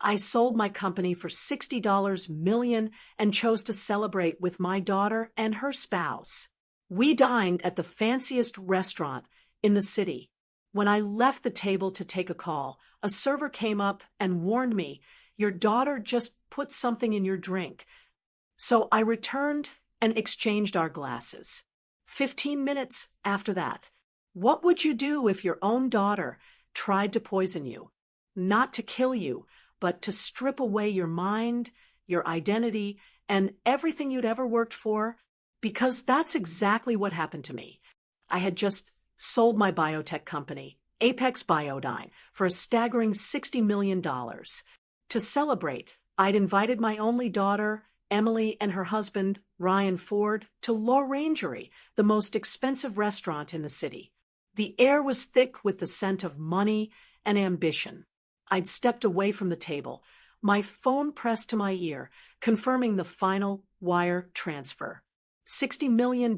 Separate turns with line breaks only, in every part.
I sold my company for $60 million and chose to celebrate with my daughter and her spouse. We dined at the fanciest restaurant in the city. When I left the table to take a call, a server came up and warned me, "Your daughter just put something in your drink." So I returned and exchanged our glasses. 15 minutes after that, what would you do if your own daughter tried to poison you? Not to kill you, but to strip away your mind, your identity, and everything you'd ever worked for? Because that's exactly what happened to me. I had just sold my biotech company, Apex Biodyne, for a staggering $60 million. To celebrate, I'd invited my only daughter, Emily, and her husband, Ryan Ford, to L'Orangerie, the most expensive restaurant in the city. The air was thick with the scent of money and ambition. I'd stepped away from the table, my phone pressed to my ear, confirming the final wire transfer. $60 million.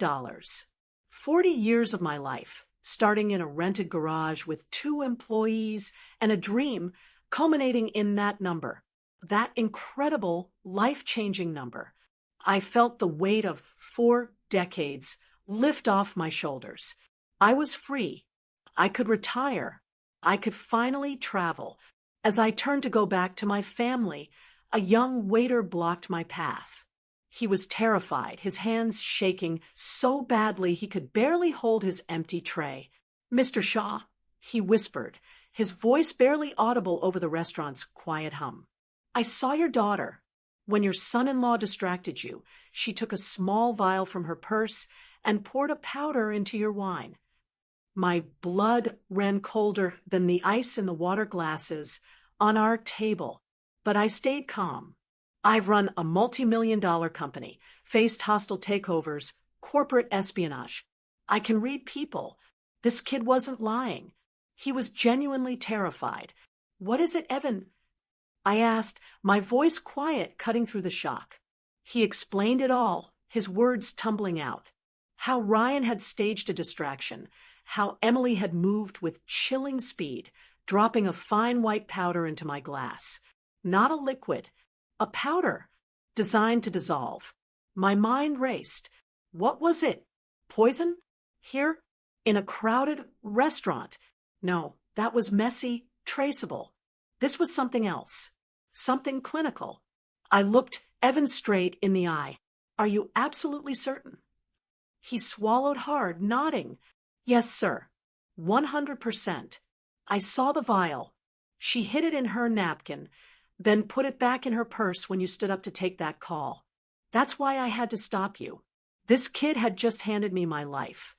40 years of my life, starting in a rented garage with 2 employees and a dream, culminating in that number. That incredible, life-changing number. I felt the weight of 4 decades lift off my shoulders. I was free. I could retire. I could finally travel. As I turned to go back to my family, a young waiter blocked my path. He was terrified, his hands shaking so badly he could barely hold his empty tray. "Mr. Shaw," he whispered, his voice barely audible over the restaurant's quiet hum. "I saw your daughter. When your son-in-law distracted you, she took a small vial from her purse and poured a powder into your wine." My blood ran colder than the ice in the water glasses on our table, but I stayed calm. I've run a multi-million-dollar company, faced hostile takeovers, corporate espionage. I can read people. This kid wasn't lying. He was genuinely terrified. "What is it, Evan?" I asked, my voice quiet, cutting through the shock. He explained it all, his words tumbling out. How Ryan had staged a distraction, how Emily had moved with chilling speed, dropping a fine white powder into my glass. Not a liquid, a powder, designed to dissolve. My mind raced. What was it? Poison? Here? In a crowded restaurant? No, that was messy, traceable. This was something else. Something clinical. I looked Evan straight in the eye. "Are you absolutely certain?" He swallowed hard, nodding. "Yes, sir. 100%. I saw the vial. She hid it in her napkin, then put it back in her purse when you stood up to take that call. That's why I had to stop you. This kid had just handed me my life.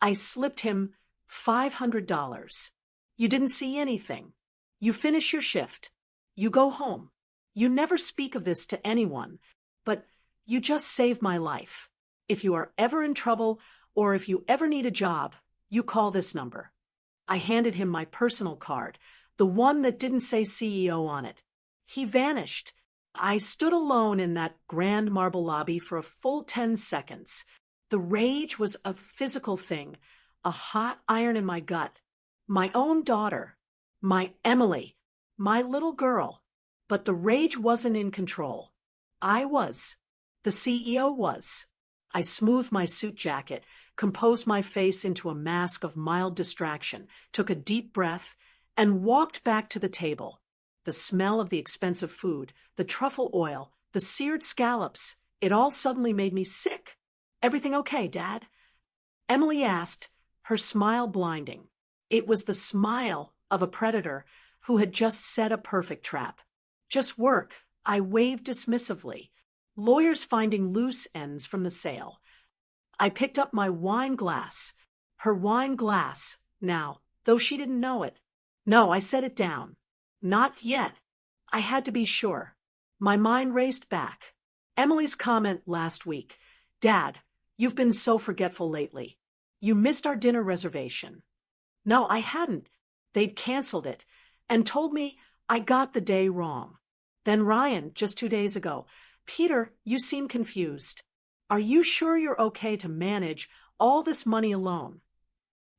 I slipped him $500. You didn't see anything. You finish your shift. You go home. You never speak of this to anyone, but you just saved my life. If you are ever in trouble or if you ever need a job, you call this number." I handed him my personal card, the one that didn't say CEO on it. He vanished. I stood alone in that grand marble lobby for a full 10 seconds. The rage was a physical thing, a hot iron in my gut. My own daughter, my Emily, my little girl. But the rage wasn't in control. I was. The CEO was. I smoothed my suit jacket, composed my face into a mask of mild distraction, took a deep breath, and walked back to the table. The smell of the expensive food, the truffle oil, the seared scallops, it all suddenly made me sick. "Everything okay, Dad?" Emily asked, her smile blinding. It was the smile of a predator who had just set a perfect trap. "Just work," I waved dismissively. "Lawyers finding loose ends from the sale." I picked up my wine glass. Her wine glass, now, though she didn't know it. No, I set it down. Not yet. I had to be sure. My mind raced back. Emily's comment last week. "Dad, you've been so forgetful lately. You missed our dinner reservation." No, I hadn't. They'd canceled it and told me I got the day wrong. Then Ryan, just 2 days ago. "Peter, you seem confused. Are you sure you're okay to manage all this money alone?"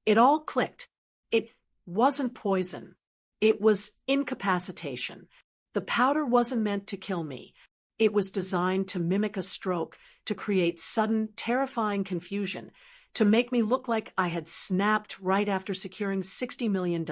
It all clicked. It wasn't poison. It was incapacitation. The powder wasn't meant to kill me. It was designed to mimic a stroke, to create sudden, terrifying confusion, to make me look like I had snapped right after securing $60 million.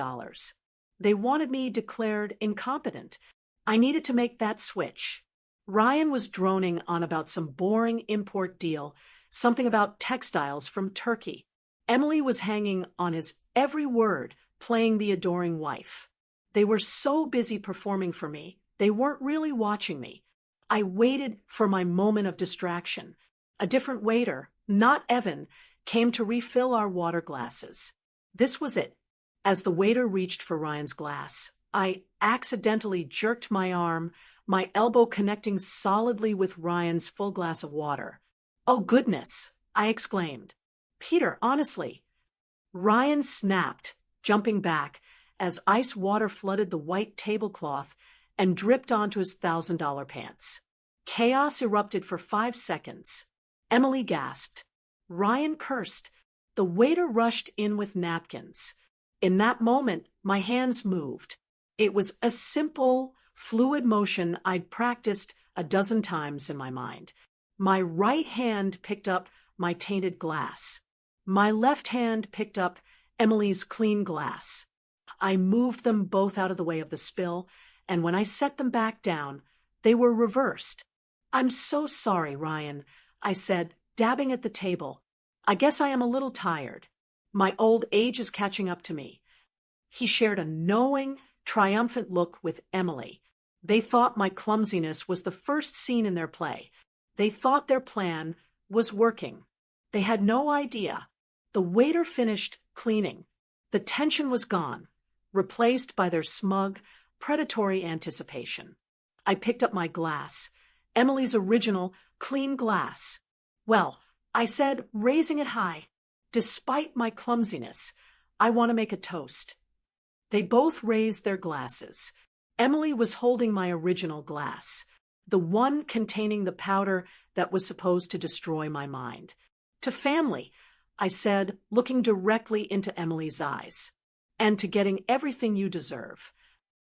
They wanted me declared incompetent. I needed to make that switch. Ryan was droning on about some boring import deal, something about textiles from Turkey. Emily was hanging on his every word, playing the adoring wife. They were so busy performing for me, they weren't really watching me. I waited for my moment of distraction. A different waiter, not Evan, came to refill our water glasses. This was it. As the waiter reached for Ryan's glass, I accidentally jerked my arm, my elbow connecting solidly with Ryan's full glass of water. "Oh, goodness!" I exclaimed. "Peter, honestly." Ryan snapped, jumping back, as ice water flooded the white tablecloth and dripped onto his $1,000 pants. Chaos erupted for 5 seconds. Emily gasped. Ryan cursed. The waiter rushed in with napkins. In that moment, my hands moved. It was a simple, fluid motion I'd practiced a dozen times in my mind. My right hand picked up my tainted glass. My left hand picked up Emily's clean glass. I moved them both out of the way of the spill, and when I set them back down, they were reversed. "I'm so sorry, Ryan," I said, dabbing at the table. "I guess I am a little tired. My old age is catching up to me." He shared a knowing, triumphant look with Emily. They thought my clumsiness was the first scene in their play. They thought their plan was working. They had no idea. The waiter finished cleaning. The tension was gone, replaced by their smug, predatory anticipation. I picked up my glass, Emily's original, clean glass. "Well," I said, raising it high, "despite my clumsiness, I want to make a toast." They both raised their glasses. Emily was holding my original glass, the one containing the powder that was supposed to destroy my mind. "To family," I said, looking directly into Emily's eyes. "And to getting everything you deserve."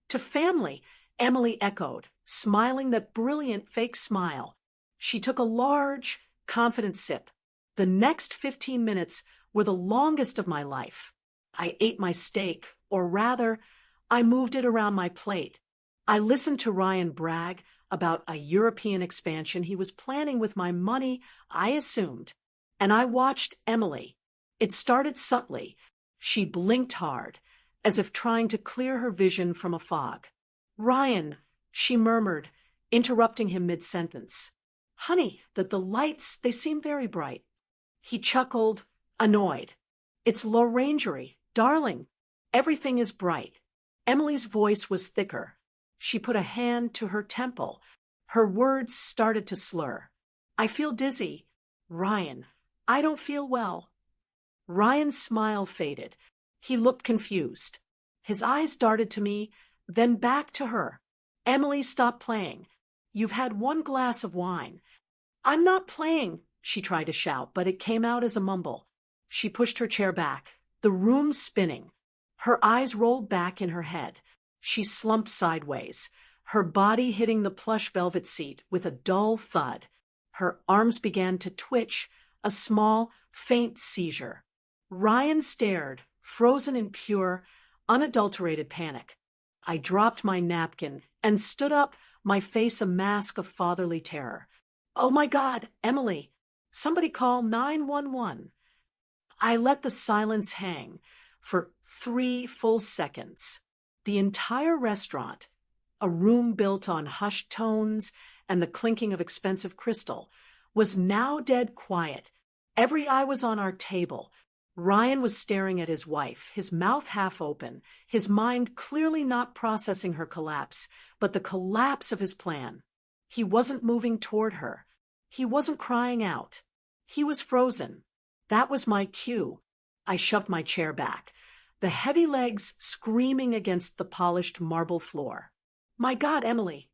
"To family," Emily echoed, smiling that brilliant fake smile. She took a large, confident sip. The next 15 minutes were the longest of my life. I ate my steak, or rather, I moved it around my plate. I listened to Ryan brag about a European expansion he was planning with my money, I assumed. And I watched Emily. It started subtly. She blinked hard, as if trying to clear her vision from a fog. "Ryan," she murmured, interrupting him mid-sentence. "Honey, the lights, they seem very bright." He chuckled, annoyed. "It's l'orangerie, darling. Everything is bright." Emily's voice was thicker. She put a hand to her temple. Her words started to slur. "I feel dizzy. Ryan, I don't feel well." Ryan's smile faded. He looked confused. His eyes darted to me, then back to her. "Emily, stop playing. You've had one glass of wine." "I'm not playing," she tried to shout, but it came out as a mumble. She pushed her chair back, the room spinning. Her eyes rolled back in her head. She slumped sideways, her body hitting the plush velvet seat with a dull thud. Her arms began to twitch, a small, faint seizure. Ryan stared, frozen in pure, unadulterated panic. I dropped my napkin and stood up, my face a mask of fatherly terror. "Oh my God, Emily! Somebody call 911. I let the silence hang for 3 full seconds. The entire restaurant, a room built on hushed tones and the clinking of expensive crystal, was now dead quiet. Every eye was on our table. Ryan was staring at his wife, his mouth half open, his mind clearly not processing her collapse, but the collapse of his plan. He wasn't moving toward her. He wasn't crying out. He was frozen. That was my cue. I shoved my chair back, the heavy legs screaming against the polished marble floor. "My God, Emily!"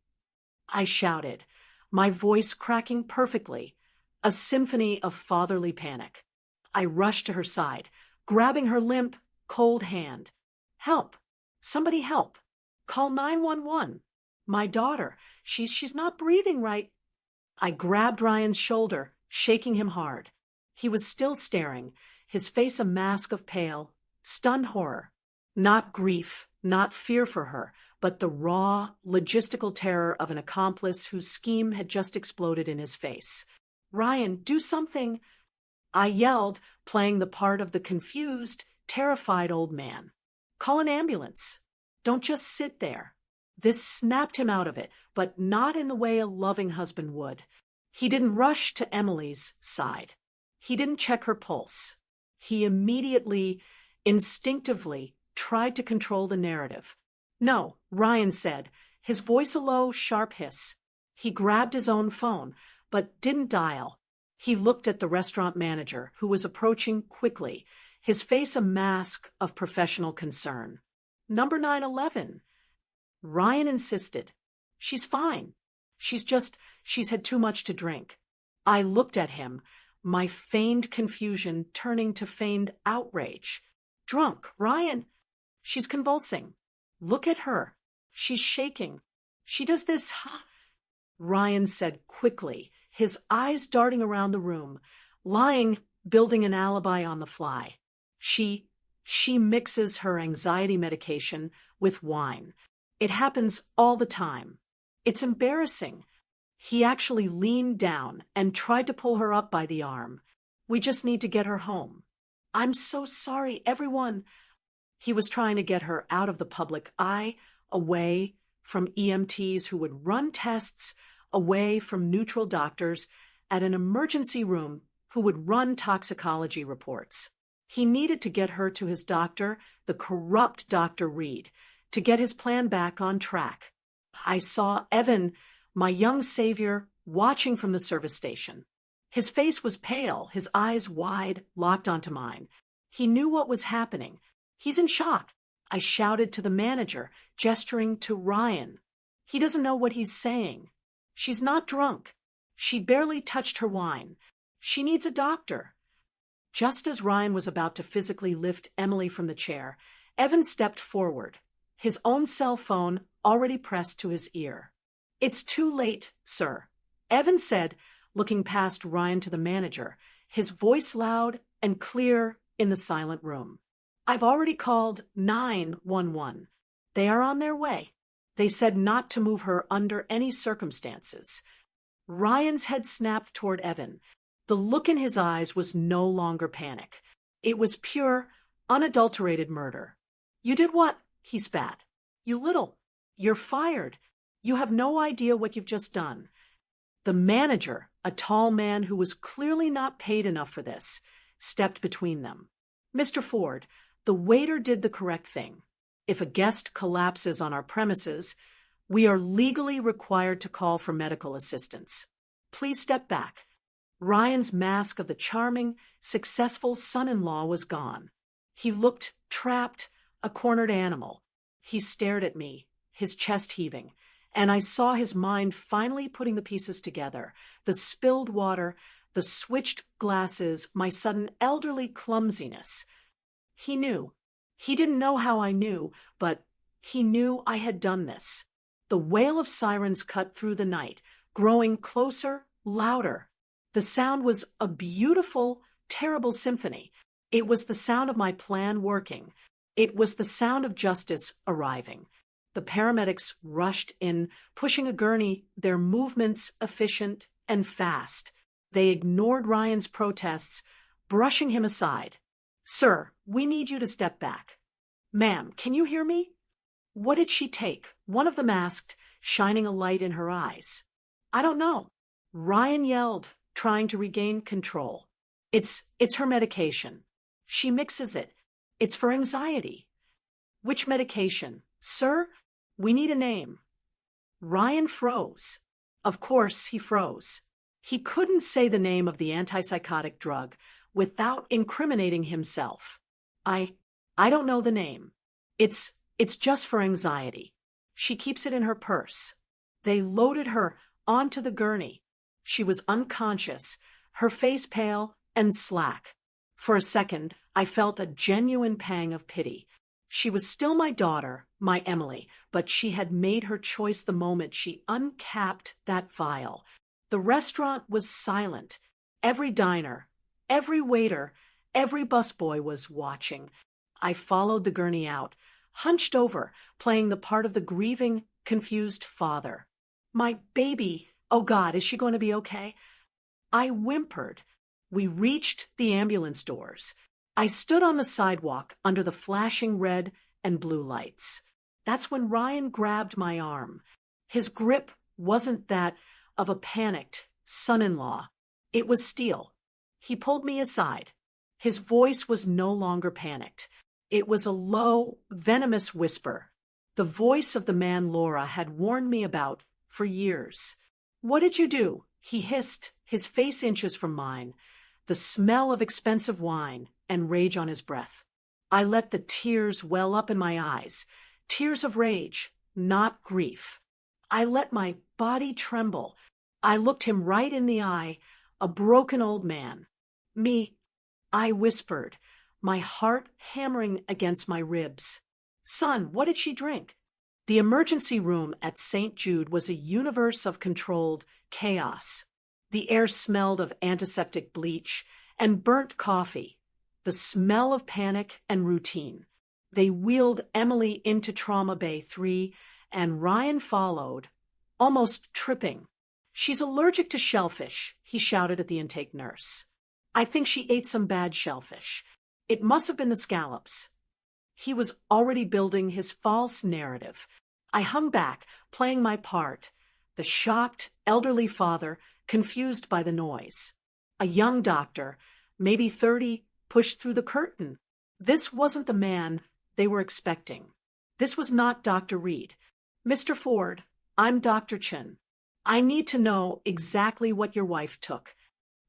I shouted, my voice cracking perfectly, a symphony of fatherly panic. I rushed to her side, grabbing her limp, cold hand. "Help! Somebody help! Call 911!" My daughter, she's not breathing right. I grabbed Ryan's shoulder, shaking him hard. He was still staring, his face a mask of pale, stunned horror. Not grief, not fear for her, but the raw, logistical terror of an accomplice whose scheme had just exploded in his face. Ryan, do something! I yelled, playing the part of the confused, terrified old man. Call an ambulance. Don't just sit there. This snapped him out of it, but not in the way a loving husband would. He didn't rush to Emily's side. He didn't check her pulse. He immediately, instinctively, tried to control the narrative. No, Ryan said, his voice a low, sharp hiss. He grabbed his own phone, but didn't dial. He looked at the restaurant manager, who was approaching quickly, his face a mask of professional concern. Number 911. Ryan insisted. She's fine. She's had too much to drink. I looked at him, my feigned confusion turning to feigned outrage. Drunk, Ryan. She's convulsing. Look at her. She's shaking. She does this, huh? Ryan said quickly, his eyes darting around the room, lying, building an alibi on the fly. She mixes her anxiety medication with wine. It happens all the time. It's embarrassing. He actually leaned down and tried to pull her up by the arm. We just need to get her home. I'm so sorry, everyone. He was trying to get her out of the public eye, away from EMTs who would run tests, away from neutral doctors at an emergency room who would run toxicology reports. He needed to get her to his doctor, the corrupt Dr. Reed, to get his plan back on track. I saw Evan, my young savior, watching from the service station. His face was pale, his eyes wide, locked onto mine. He knew what was happening. He's in shock. I shouted to the manager, gesturing to Ryan. He doesn't know what he's saying. She's not drunk. She barely touched her wine. She needs a doctor. Just as Ryan was about to physically lift Emily from the chair, Evan stepped forward, his own cell phone already pressed to his ear. It's too late, sir, Evan said, looking past Ryan to the manager, his voice loud and clear in the silent room. I've already called 911. They are on their way. They said not to move her under any circumstances. Ryan's head snapped toward Evan. The look in his eyes was no longer panic. It was pure, unadulterated murder. You did what? He spat. You little. You're fired. You have no idea what you've just done. The manager, a tall man who was clearly not paid enough for this, stepped between them. Mr. Ford, the waiter did the correct thing. If a guest collapses on our premises, we are legally required to call for medical assistance. Please step back. Ryan's mask of the charming, successful son-in-law was gone. He looked trapped, a cornered animal. He stared at me, his chest heaving, and I saw his mind finally putting the pieces together. The spilled water, the switched glasses, my sudden elderly clumsiness. He knew. He didn't know how I knew, but he knew I had done this. The wail of sirens cut through the night, growing closer, louder. The sound was a beautiful, terrible symphony. It was the sound of my plan working. It was the sound of justice arriving. The paramedics rushed in, pushing a gurney, their movements efficient and fast. They ignored Ryan's protests, brushing him aside. Sir, we need you to step back. Ma'am, can you hear me? What did she take? One of them asked, shining a light in her eyes. I don't know. Ryan yelled, trying to regain control. It's her medication. She mixes it. It's for anxiety. Which medication? Sir, we need a name. Ryan froze. Of course he froze. He couldn't say the name of the antipsychotic drug without incriminating himself. I don't know the name. It's just for anxiety. She keeps it in her purse. They loaded her onto the gurney. She was unconscious, her face pale and slack. For a second, I felt a genuine pang of pity. She was still my daughter, my Emily, but she had made her choice the moment she uncapped that vial. The restaurant was silent. Every diner, every waiter, every busboy was watching. I followed the gurney out, hunched over, playing the part of the grieving, confused father. My baby, oh God, is she going to be okay? I whimpered. We reached the ambulance doors. I stood on the sidewalk under the flashing red and blue lights. That's when Ryan grabbed my arm. His grip wasn't that of a panicked son-in-law. It was steel. He pulled me aside. His voice was no longer panicked. It was a low, venomous whisper. The voice of the man Laura had warned me about for years. "What did you do?" he hissed, his face inches from mine, the smell of expensive wine and rage on his breath. I let the tears well up in my eyes, tears of rage, not grief. I let my body tremble. I looked him right in the eye, a broken old man. "Me," I whispered, my heart hammering against my ribs. "Son, what did she drink?" The emergency room at St. Jude was a universe of controlled chaos. The air smelled of antiseptic bleach and burnt coffee, the smell of panic and routine. They wheeled Emily into Trauma Bay 3, and Ryan followed, almost tripping. "She's allergic to shellfish," he shouted at the intake nurse. "I think she ate some bad shellfish. It must have been the scallops." He was already building his false narrative. I hung back, playing my part, the shocked, elderly father, confused by the noise. A young doctor, maybe 30, pushed through the curtain. This wasn't the man they were expecting. This was not Dr. Reed. "Mr. Ford, I'm Dr. Chin. I need to know exactly what your wife took."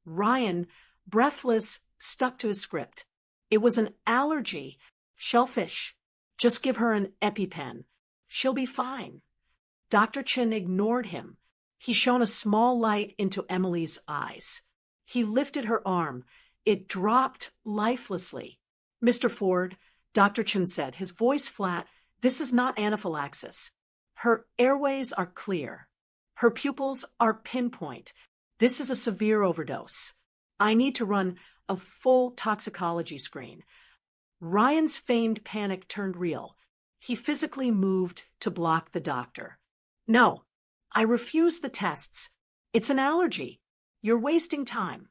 Ryan, breathless, stuck to his script. "It was an allergy. Shellfish. Just give her an EpiPen. She'll be fine." Dr. Chin ignored him. He shone a small light into Emily's eyes. He lifted her arm. It dropped lifelessly. "Mr. Ford," Dr. Chin said, his voice flat, "this is not anaphylaxis. Her airways are clear. Her pupils are pinpoint. This is a severe overdose. I need to run a full toxicology screen." Ryan's feigned panic turned real. He physically moved to block the doctor. "No, I refuse the tests. It's an allergy. You're wasting time."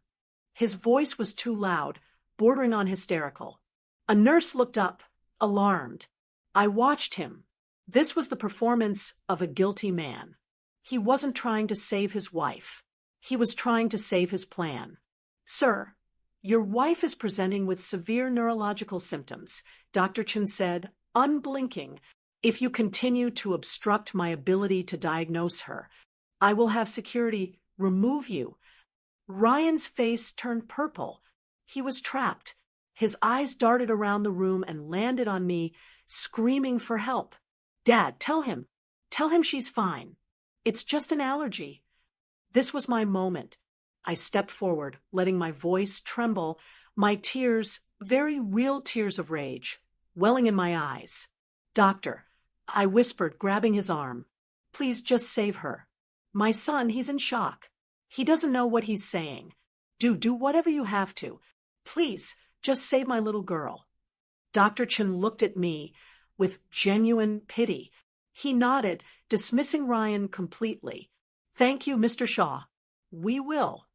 His voice was too loud, bordering on hysterical. A nurse looked up, alarmed. I watched him. This was the performance of a guilty man. He wasn't trying to save his wife. He was trying to save his plan. "Sir, your wife is presenting with severe neurological symptoms," Dr. Chin said, unblinking. "If you continue to obstruct my ability to diagnose her, I will have security remove you." Ryan's face turned purple. He was trapped. His eyes darted around the room and landed on me, screaming for help. "Dad, tell him. Tell him she's fine. It's just an allergy." This was my moment. I stepped forward, letting my voice tremble, my tears, very real tears of rage, welling in my eyes. "Doctor," I whispered, grabbing his arm, "please just save her. My son, he's in shock. He doesn't know what he's saying. Do whatever you have to. Please, just save my little girl." Dr. Chin looked at me with genuine pity. He nodded, dismissing Ryan completely. "Thank you, Mr. Shaw. We will."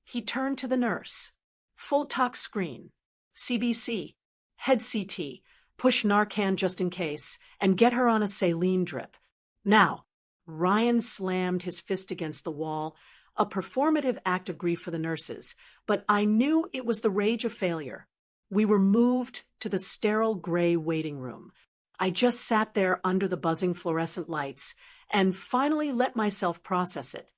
He turned to the nurse. "Full tox screen. CBC. Head CT. Push Narcan just in case, and get her on a saline drip. Now." Ryan slammed his fist against the wall, a performative act of grief for the nurses, but I knew it was the rage of failure. We were moved to the sterile gray waiting room. I just sat there under the buzzing fluorescent lights and finally let myself process it.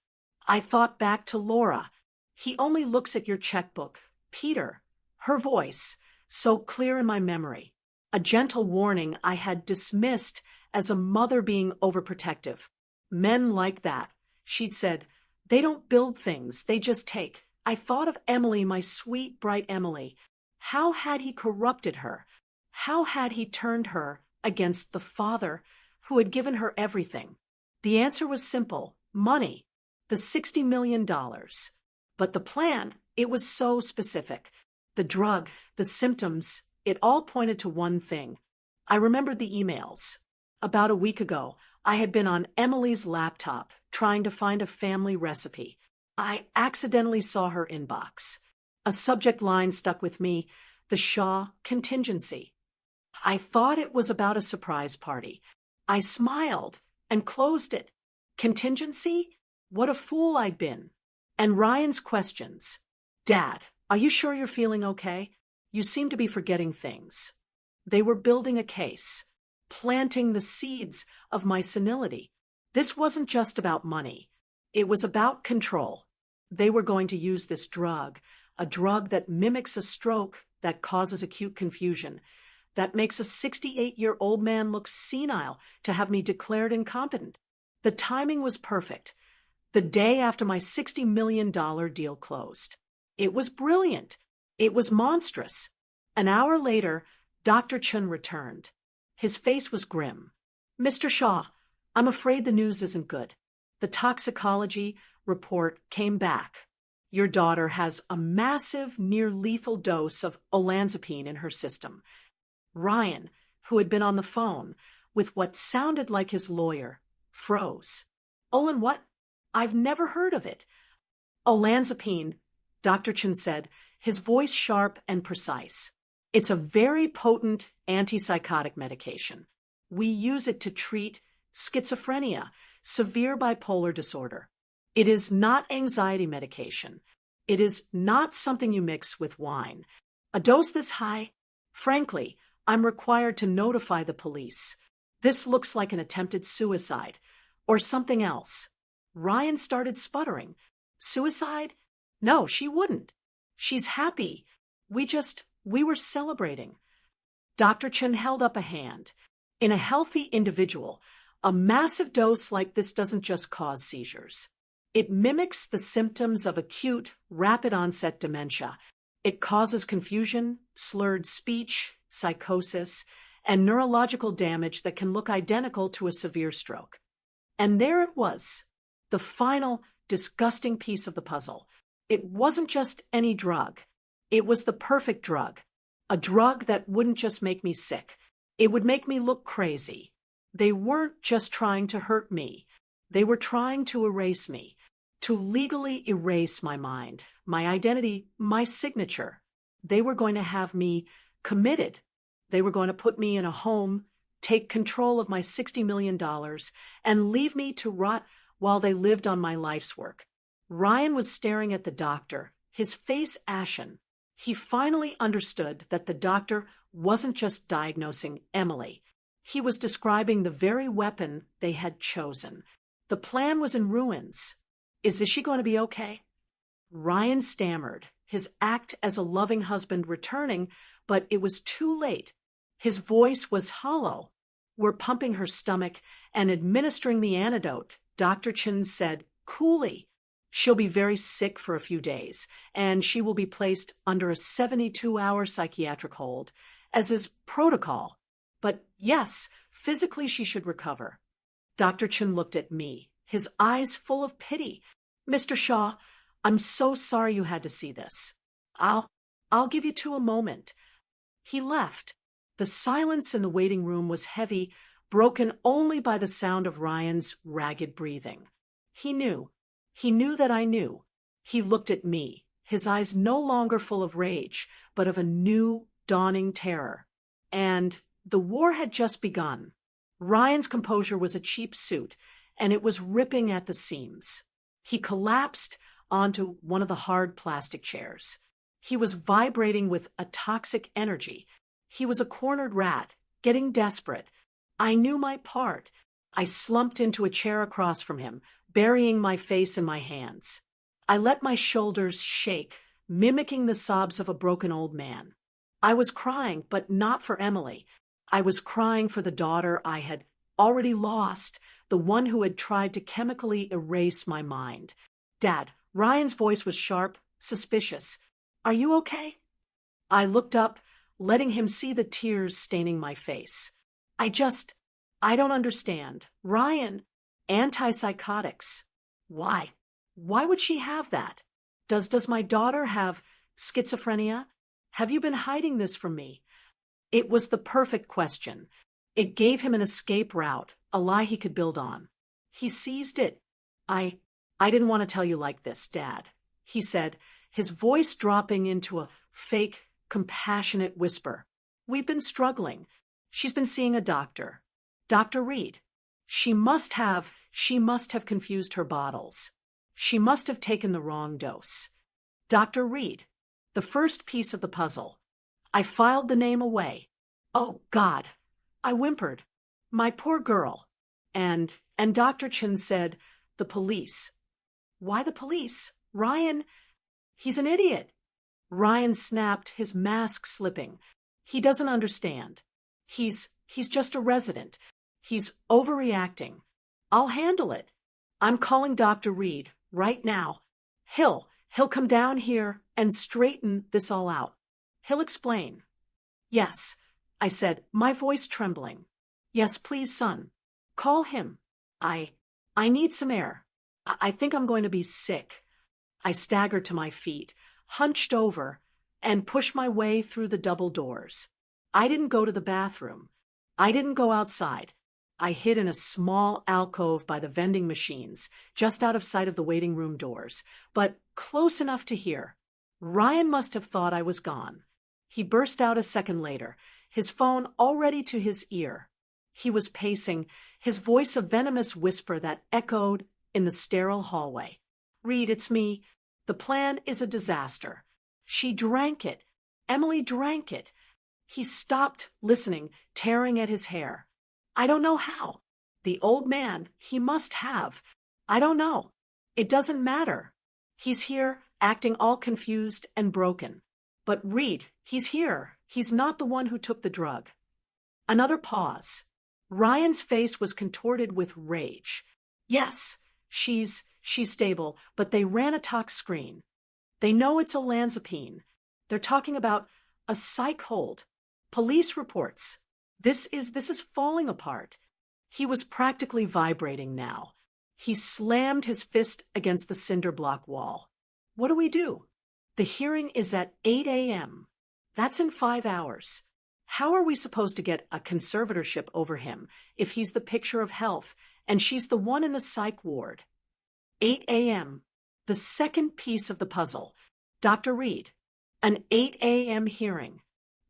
I thought back to Laura. "He only looks at your checkbook. Peter." Her voice, so clear in my memory. A gentle warning I had dismissed as a mother being overprotective. "Men like that," she'd said, "they don't build things, they just take." I thought of Emily, my sweet, bright Emily. How had he corrupted her? How had he turned her against the father who had given her everything? The answer was simple: money, the $60 million. But the plan, it was so specific. The drug, the symptoms, it all pointed to one thing. I remembered the emails. About a week ago, I had been on Emily's laptop trying to find a family recipe. I accidentally saw her inbox. A subject line stuck with me: the Shaw contingency. I thought it was about a surprise party. I smiled and closed it. Contingency? What a fool I'd been. And Ryan's questions. Dad, are you sure you're feeling okay? You seem to be forgetting things. They were building a case, planting the seeds of my senility. This wasn't just about money. It was about control. They were going to use this drug, a drug that mimics a stroke, that causes acute confusion, that makes a 68-year-old man look senile, to have me declared incompetent. The timing was perfect. The day after my $60 million deal closed. It was brilliant. It was monstrous. An hour later, Dr. Chun returned. His face was grim. Mr. Shaw, I'm afraid the news isn't good. The toxicology report came back. Your daughter has a massive, near-lethal dose of olanzapine in her system. Ryan, who had been on the phone with what sounded like his lawyer, froze. Olan, what? I've never heard of it. Olanzapine, Dr. Chun said, his voice sharp and precise. It's a very potent antipsychotic medication. We use it to treat schizophrenia, severe bipolar disorder. It is not anxiety medication. It is not something you mix with wine. A dose this high? Frankly, I'm required to notify the police. This looks like an attempted suicide, or something else. Ryan started sputtering. Suicide? No, she wouldn't. She's happy. We were celebrating. Dr. Chen held up a hand. In a healthy individual, a massive dose like this doesn't just cause seizures. It mimics the symptoms of acute, rapid-onset dementia. It causes confusion, slurred speech, psychosis, and neurological damage that can look identical to a severe stroke. And there it was, the final, disgusting piece of the puzzle. It wasn't just any drug. It was the perfect drug. A drug that wouldn't just make me sick. It would make me look crazy. They weren't just trying to hurt me. They were trying to erase me, to legally erase my mind, my identity, my signature. They were going to have me committed. They were going to put me in a home, take control of my $60 million, and leave me to rot while they lived on my life's work. Ryan was staring at the doctor, his face ashen. He finally understood that the doctor wasn't just diagnosing Emily. He was describing the very weapon they had chosen. The plan was in ruins. Is she going to be okay? Ryan stammered, his act as a loving husband returning, but it was too late. His voice was hollow. We're pumping her stomach and administering the antidote, Dr. Chin said coolly. She'll be very sick for a few days, and she will be placed under a 72-hour psychiatric hold, as is protocol. But yes, physically she should recover. Dr. Chin looked at me, his eyes full of pity. Mr. Shaw, I'm so sorry you had to see this. I'll give you a moment. He left. The silence in the waiting room was heavy, broken only by the sound of Ryan's ragged breathing. He knew that I knew. He looked at me, his eyes no longer full of rage, but of a new, dawning terror. And the war had just begun. Ryan's composure was a cheap suit, and it was ripping at the seams. He collapsed onto one of the hard plastic chairs. He was vibrating with a toxic energy. He was a cornered rat, getting desperate. I knew my part. I slumped into a chair across from him, burying my face in my hands. I let my shoulders shake, mimicking the sobs of a broken old man. I was crying, but not for Emily. I was crying for the daughter I had already lost, the one who had tried to chemically erase my mind. Dad, Ryan's voice was sharp, suspicious. Are you okay? I looked up, letting him see the tears staining my face. I don't understand. Ryan, antipsychotics. Why? Why would she have that? Does my daughter have schizophrenia? Have you been hiding this from me? It was the perfect question. It gave him an escape route, a lie he could build on. He seized it. I didn't want to tell you like this, Dad, he said, his voice dropping into a fake, compassionate whisper. We've been struggling. She's been seeing a doctor. Dr. Reed. She must have confused her bottles. She must have taken the wrong dose. Dr. Reed. The first piece of the puzzle. I filed the name away. Oh, God. I whimpered. My poor girl. And Dr. Chin said, the police. Why the police? Ryan, he's an idiot. Ryan snapped, his mask slipping. He doesn't understand. He's just a resident. He's overreacting. I'll handle it. I'm calling Dr. Reed right now. He'll come down here and straighten this all out. He'll explain. Yes, I said, my voice trembling. Yes, please, son. Call him. I need some air. I think I'm going to be sick. I staggered to my feet, hunched over, and pushed my way through the double doors. I didn't go to the bathroom. I didn't go outside. I hid in a small alcove by the vending machines, just out of sight of the waiting room doors, but close enough to hear. Ryan must have thought I was gone. He burst out a second later, his phone already to his ear. He was pacing, his voice a venomous whisper that echoed in the sterile hallway. Reed, it's me. The plan is a disaster. She drank it. Emily drank it. He stopped listening, tearing at his hair. I don't know how. The old man, he must have. I don't know. It doesn't matter. He's here, acting all confused and broken. But Reed, he's here. He's not the one who took the drug. Another pause. Ryan's face was contorted with rage. Yes, she's stable, but they ran a tox screen. They know it's olanzapine. They're talking about a psych hold. Police reports. This is falling apart. He was practically vibrating now. He slammed his fist against the cinder block wall. What do we do? The hearing is at 8 a.m. That's in 5 hours. How are we supposed to get a conservatorship over him if he's the picture of health and she's the one in the psych ward? 8 a.m. The second piece of the puzzle. Dr. Reed. An 8 a.m. hearing.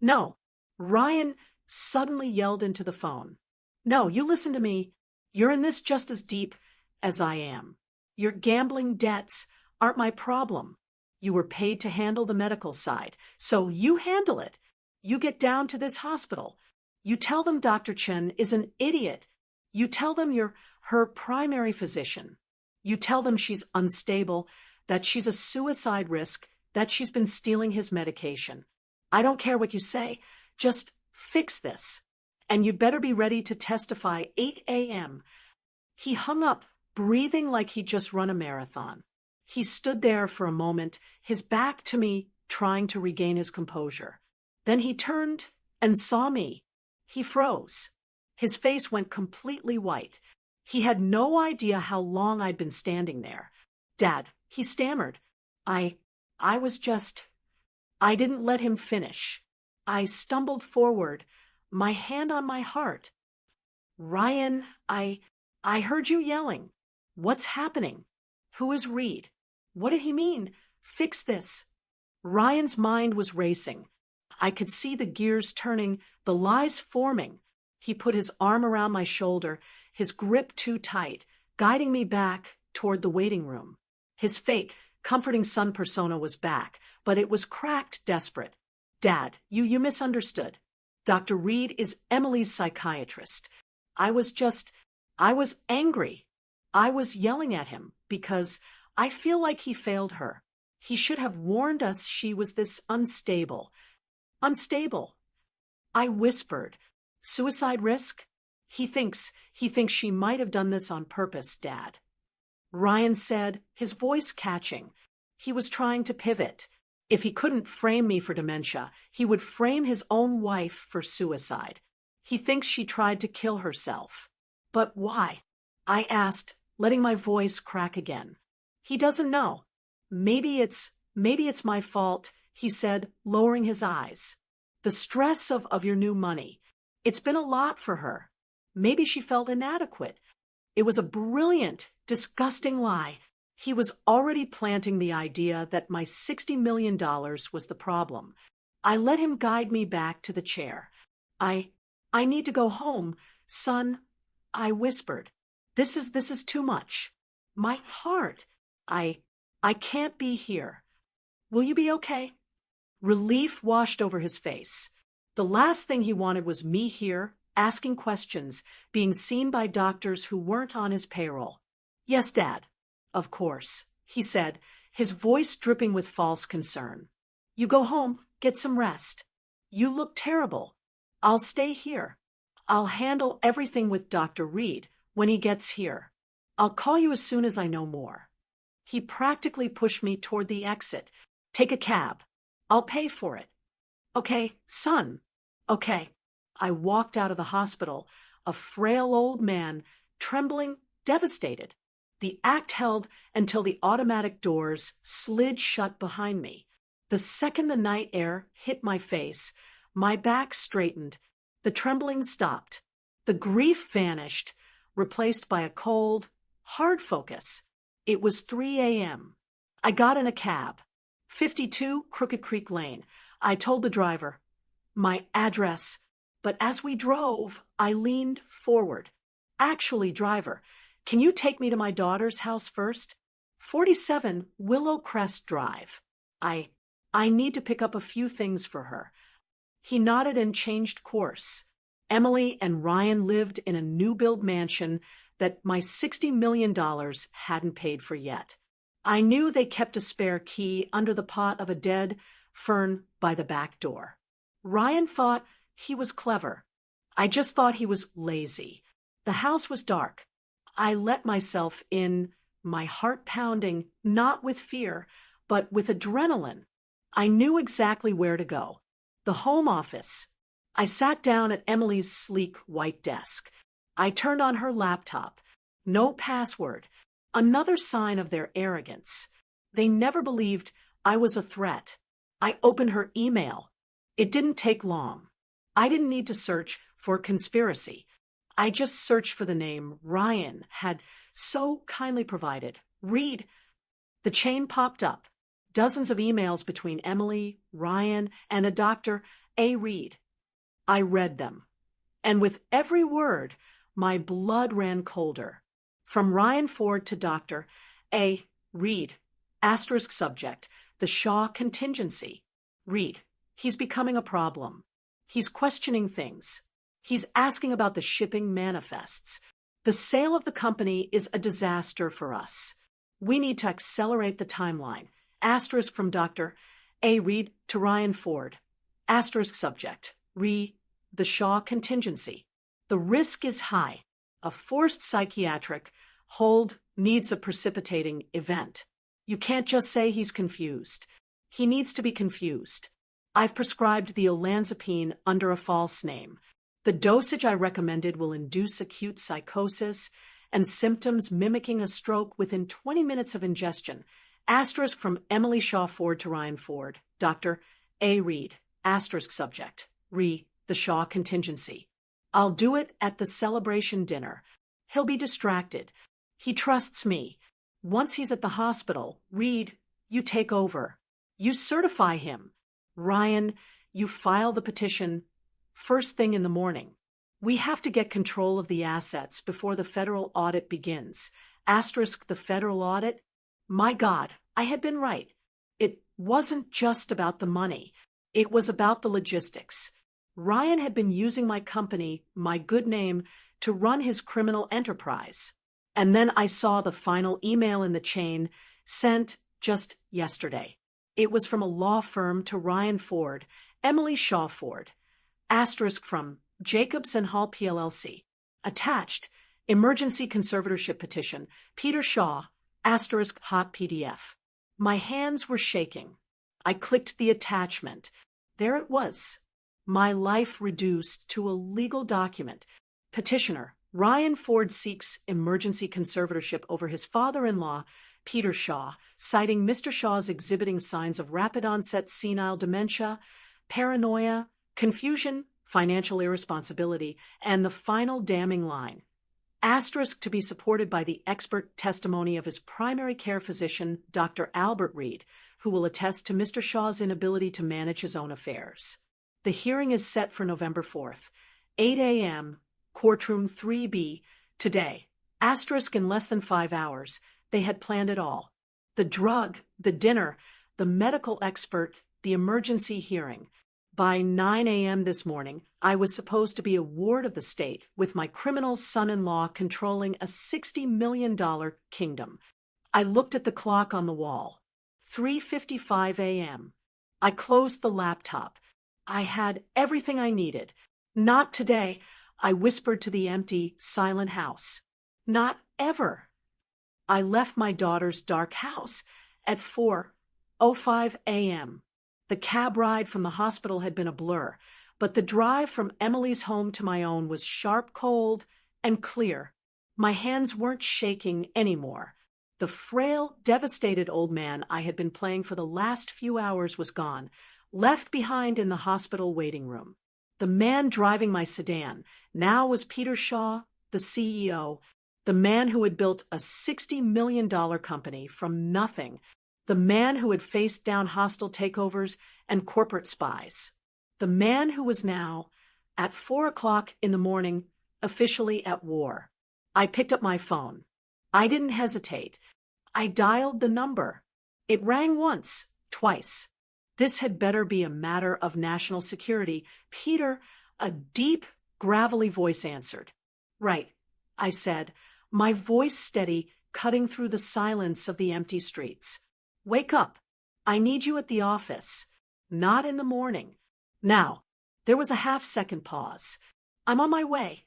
No. Ryan suddenly yelled into the phone. No, you listen to me. You're in this just as deep as I am. Your gambling debts aren't my problem. You were paid to handle the medical side, so you handle it. You get down to this hospital. You tell them Dr. Chen is an idiot. You tell them you're her primary physician. You tell them she's unstable, that she's a suicide risk, that she's been stealing his medication. I don't care what you say. Just fix this. And you'd better be ready to testify 8 a.m. He hung up, breathing like he'd just run a marathon. He stood there for a moment, his back to me, trying to regain his composure. Then he turned and saw me. He froze. His face went completely white. He had no idea how long I'd been standing there. Dad, he stammered. I didn't let him finish. I stumbled forward, my hand on my heart. Ryan, I heard you yelling. What's happening? Who is Reed? What did he mean? Fix this. Ryan's mind was racing. I could see the gears turning, the lies forming. He put his arm around my shoulder, his grip too tight, guiding me back toward the waiting room. His fake, comforting son persona was back, but it was cracked, desperate. Dad, you misunderstood. Dr. Reed is Emily's psychiatrist. I was angry. I was yelling at him because I feel like he failed her. He should have warned us she was this unstable. Unstable. I whispered. Suicide risk? He thinks she might have done this on purpose, Dad. Ryan said, his voice catching. He was trying to pivot. If he couldn't frame me for dementia, he would frame his own wife for suicide. He thinks she tried to kill herself. But why? I asked, letting my voice crack again. He doesn't know. Maybe it's my fault, he said, lowering his eyes. The stress of your new money. It's been a lot for her. Maybe she felt inadequate. It was a brilliant, disgusting lie. He was already planting the idea that my $60 million was the problem. I let him guide me back to the chair. I need to go home, son, I whispered. This is too much. My heart. I can't be here. Will you be okay? Relief washed over his face. The last thing he wanted was me here, asking questions, being seen by doctors who weren't on his payroll. Yes, Dad. Of course, he said, his voice dripping with false concern. You go home, get some rest. You look terrible. I'll stay here. I'll handle everything with Dr. Reed when he gets here. I'll call you as soon as I know more. He practically pushed me toward the exit. Take a cab. I'll pay for it. Okay, son. Okay. I walked out of the hospital, a frail old man, trembling, devastated. The act held until the automatic doors slid shut behind me. The second the night air hit my face, my back straightened. The trembling stopped. The grief vanished, replaced by a cold, hard focus. It was 3 a.m. I got in a cab. 52 Crooked Creek Lane. I told the driver my address, but as we drove, I leaned forward. Actually, driver, can you take me to my daughter's house first? 47 Willow Crest Drive. I need to pick up a few things for her. He nodded and changed course. Emily and Ryan lived in a new-build mansion that my $60 million hadn't paid for yet. I knew they kept a spare key under the pot of a dead fern by the back door. Ryan thought he was clever. I just thought he was lazy. The house was dark. I let myself in, my heart pounding, not with fear, but with adrenaline. I knew exactly where to go. The home office. I sat down at Emily's sleek white desk. I turned on her laptop. No password. Another sign of their arrogance. They never believed I was a threat. I opened her email. It didn't take long. I didn't need to search for conspiracy. I just searched for the name Ryan had so kindly provided. Reed. The chain popped up. Dozens of emails between Emily, Ryan, and a Dr. A. Reed. I read them. And with every word, my blood ran colder. From Ryan Ford to Dr. A. Reed. Asterisk subject. The Shaw contingency. Reed. He's becoming a problem. He's questioning things. He's asking about the shipping manifests. The sale of the company is a disaster for us. We need to accelerate the timeline. Asterisk from Dr. A. Reed to Ryan Ford. Asterisk subject. The Shaw contingency. The risk is high. A forced psychiatric hold needs a precipitating event. You can't just say he's confused. He needs to be confused. I've prescribed the olanzapine under a false name. The dosage I recommended will induce acute psychosis and symptoms mimicking a stroke within 20 minutes of ingestion. Asterisk from Emily Shaw Ford to Ryan Ford. Dr. A. Reed. Asterisk subject. The Shaw contingency. I'll do it at the celebration dinner. He'll be distracted. He trusts me. Once he's at the hospital, Reed, you take over. You certify him. Ryan, you file the petition first thing in the morning. We have to get control of the assets before the federal audit begins. Asterisk the federal audit. My God, I had been right. It wasn't just about the money. It was about the logistics. Ryan had been using my company, my good name, to run his criminal enterprise. And then I saw the final email in the chain, sent just yesterday. It was from a law firm to Ryan Ford, Emily Shaw Ford. Asterisk from Jacobs and Hall PLLC. Attached, emergency conservatorship petition, Peter Shaw, asterisk hot PDF. My hands were shaking. I clicked the attachment. There it was. My life reduced to a legal document. Petitioner, Ryan Ford seeks emergency conservatorship over his father-in-law, Peter Shaw, citing Mr. Shaw's exhibiting signs of rapid-onset senile dementia, paranoia, confusion, financial irresponsibility, and the final damning line. Asterisk to be supported by the expert testimony of his primary care physician, Dr. Albert Reed, who will attest to Mr. Shaw's inability to manage his own affairs. The hearing is set for November 4th, 8 a.m., courtroom 3B, today. Asterisk in less than 5 hours. They had planned it all. The drug, the dinner, the medical expert, the emergency hearing. By 9 a.m. this morning, I was supposed to be a ward of the state, with my criminal son-in-law controlling a $60 million kingdom. I looked at the clock on the wall. 3:55 a.m. I closed the laptop. I had everything I needed. Not today, I whispered to the empty, silent house. Not ever. I left my daughter's dark house at 4:05 a.m. The cab ride from the hospital had been a blur, but the drive from Emily's home to my own was sharp, cold, and clear. My hands weren't shaking anymore. The frail, devastated old man I had been playing for the last few hours was gone, left behind in the hospital waiting room. The man driving my sedan now was Peter Shaw, the CEO, the man who had built a $60 million company from nothing, the man who had faced down hostile takeovers and corporate spies, the man who was now, at 4 o'clock in the morning, officially at war. I picked up my phone. I didn't hesitate. I dialed the number. It rang once, twice. This had better be a matter of national security. Peter, a deep, gravelly voice answered. Right, I said, my voice steady, cutting through the silence of the empty streets. Wake up. I need you at the office. Not in the morning. Now, there was a half-second pause. I'm on my way.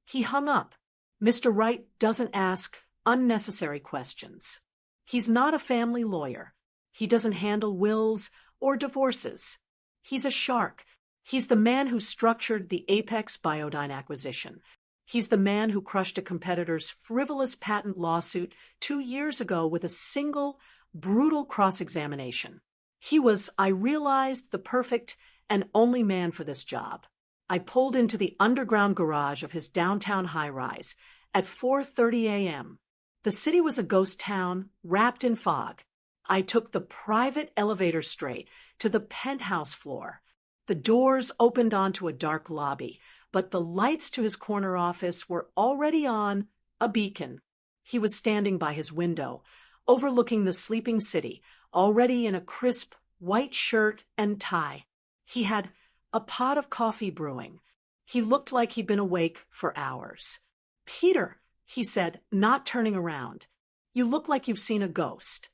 He hung up. Mr. Wright doesn't ask unnecessary questions. He's not a family lawyer. He doesn't handle wills or divorces. He's a shark. He's the man who structured the Apex Biodyne acquisition. He's the man who crushed a competitor's frivolous patent lawsuit 2 years ago with a single, brutal cross-examination. He was, I realized, the perfect and only man for this job. I pulled into the underground garage of his downtown high-rise at 4:30 a.m. The city was a ghost town, wrapped in fog. I took the private elevator straight to the penthouse floor. The doors opened onto a dark lobby, but the lights to his corner office were already on, a beacon. He was standing by his window, overlooking the sleeping city, already in a crisp white shirt and tie. He had a pot of coffee brewing. He looked like he'd been awake for hours. Peter, he said, not turning around. You look like you've seen a ghost.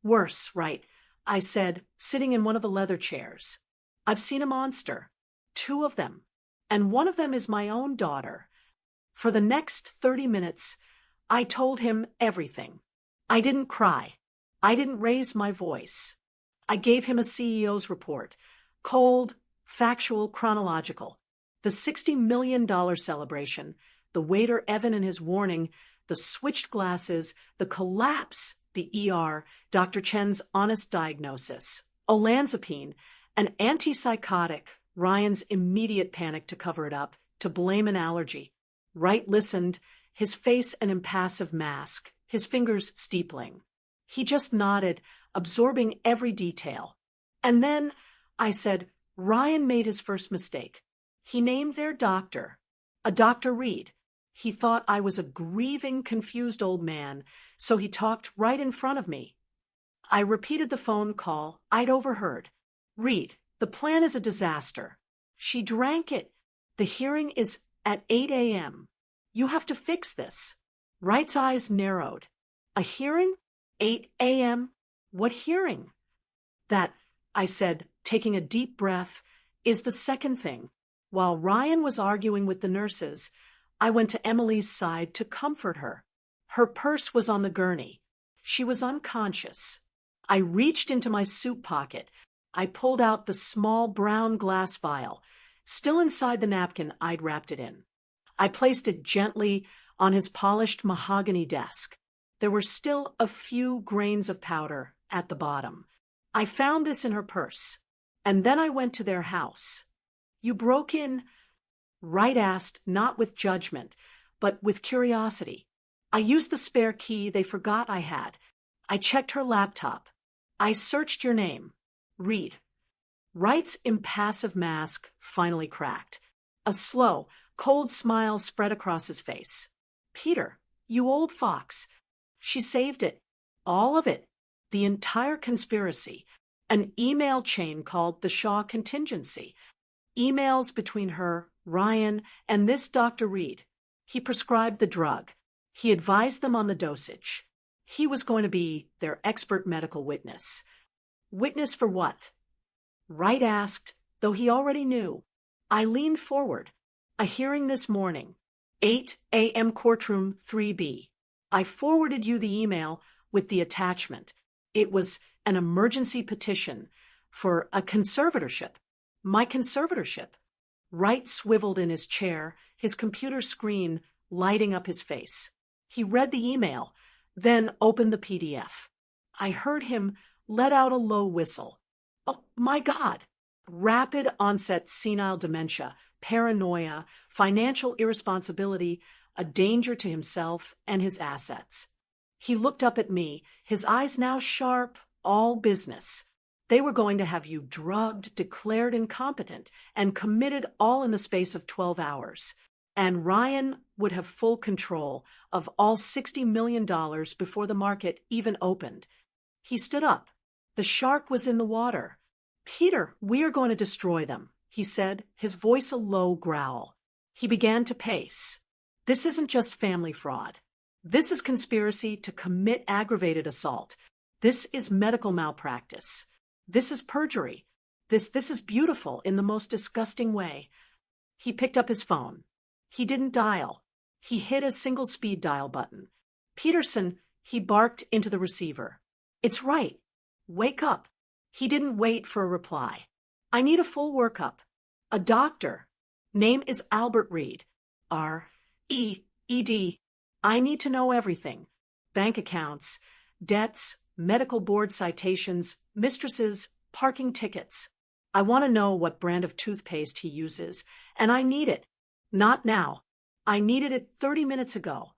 Worse, right? I said, sitting in one of the leather chairs. I've seen a monster. 2 of them. And one of them is my own daughter. For the next 30 minutes, I told him everything. I didn't cry. I didn't raise my voice. I gave him a CEO's report. Cold, factual, chronological. The $60 million celebration, the waiter Evan and his warning, the switched glasses, the collapse, the ER, Dr. Chen's honest diagnosis, olanzapine, an antipsychotic, Ryan's immediate panic to cover it up, to blame an allergy. Wright listened, his face an impassive mask, his fingers steepling. He just nodded, absorbing every detail. And then, I said, Ryan made his first mistake. He named their doctor, a Dr. Reed. He thought I was a grieving, confused old man, so he talked right in front of me. I repeated the phone call I'd overheard. Reed, the plan is a disaster. She drank it. The hearing is at 8 a.m. You have to fix this. Wright's eyes narrowed. A hearing? 8 a.m.? What hearing? That, I said, taking a deep breath, is the second thing. While Ryan was arguing with the nurses, I went to Emily's side to comfort her. Her purse was on the gurney. She was unconscious. I reached into my suit pocket, I pulled out the small brown glass vial, still inside the napkin I'd wrapped it in. I placed it gently on his polished mahogany desk. There were still a few grains of powder at the bottom. I found this in her purse, and then I went to their house. You broke in? Wright asked, not with judgment, but with curiosity. I used the spare key they forgot I had. I checked her laptop. I searched your name. Reed. Wright's impassive mask finally cracked. A slow, cold smile spread across his face. Peter, you old fox. She saved it. All of it. The entire conspiracy. An email chain called the Shaw Contingency. Emails between her, Ryan, and this Dr. Reed. He prescribed the drug. He advised them on the dosage. He was going to be their expert medical witness. Witness for what? Wright asked, though he already knew. I leaned forward. A hearing this morning. 8 a.m. courtroom 3B. I forwarded you the email with the attachment. It was an emergency petition for a conservatorship. My conservatorship. Wright swiveled in his chair, his computer screen lighting up his face. He read the email, then opened the PDF. I heard him let out a low whistle. Oh, my God! Rapid onset senile dementia, paranoia, financial irresponsibility, a danger to himself and his assets. He looked up at me, his eyes now sharp, all business. They were going to have you drugged, declared incompetent, and committed all in the space of 12 hours. And Ryan would have full control of all $60 million before the market even opened. He stood up. The shark was in the water. Peter, we are going to destroy them, he said, his voice a low growl. He began to pace. This isn't just family fraud. This is conspiracy to commit aggravated assault. This is medical malpractice. This is perjury. This is beautiful in the most disgusting way. He picked up his phone. He didn't dial. He hit a single speed dial button. Peterson, he barked into the receiver. It's right. Wake up. He didn't wait for a reply. I need a full workup. A doctor. Name is Albert Reed. R-E-E-D. I need to know everything. Bank accounts, debts, medical board citations, mistresses, parking tickets. I want to know what brand of toothpaste he uses, and I need it. Not now. I needed it 30 minutes ago.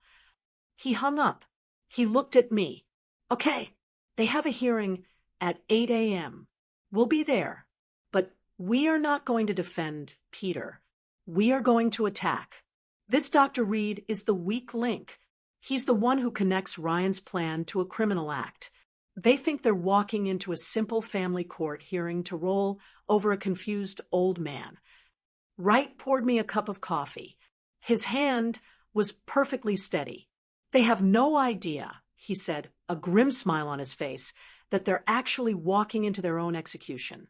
He hung up. He looked at me. Okay, they have a hearing at 8 a.m. We'll be there. But we are not going to defend Peter. We are going to attack. This Dr. Reed is the weak link. He's the one who connects Ryan's plan to a criminal act. They think they're walking into a simple family court hearing to roll over a confused old man. Wright poured me a cup of coffee. His hand was perfectly steady. They have no idea, he said, a grim smile on his face, that they're actually walking into their own execution.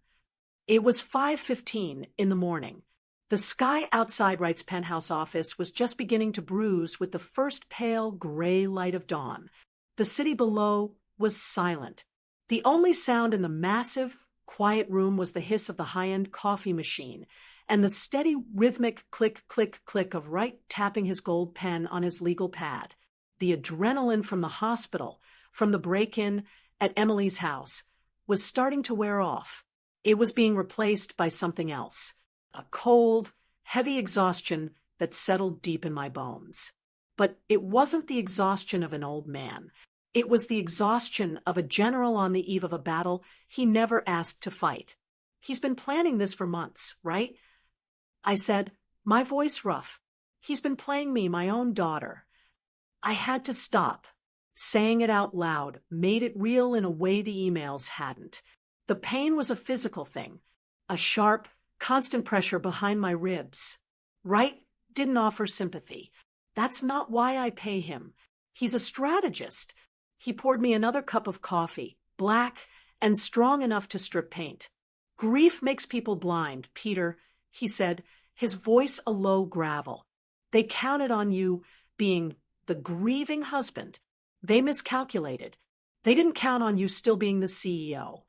It was 5:15 in the morning. The sky outside Wright's penthouse office was just beginning to bruise with the first pale gray light of dawn. The city below was silent. The only sound in the massive, quiet room was the hiss of the high-end coffee machine and the steady rhythmic click, click, click of Wright tapping his gold pen on his legal pad. The adrenaline from the hospital, from the break-in at Emily's house, was starting to wear off. It was being replaced by something else. A cold, heavy exhaustion that settled deep in my bones. But it wasn't the exhaustion of an old man. It was the exhaustion of a general on the eve of a battle he never asked to fight. He's been planning this for months, right? I said, my voice rough. He's been playing me my own daughter. I had to stop. Saying it out loud made it real in a way the emails hadn't. The pain was a physical thing, a sharp, constant pressure behind my ribs. Wright didn't offer sympathy. That's not why I pay him. He's a strategist. He poured me another cup of coffee, black and strong enough to strip paint. Grief makes people blind, Peter, he said, his voice a low gravel. They counted on you being the grieving husband. They miscalculated. They didn't count on you still being the CEO.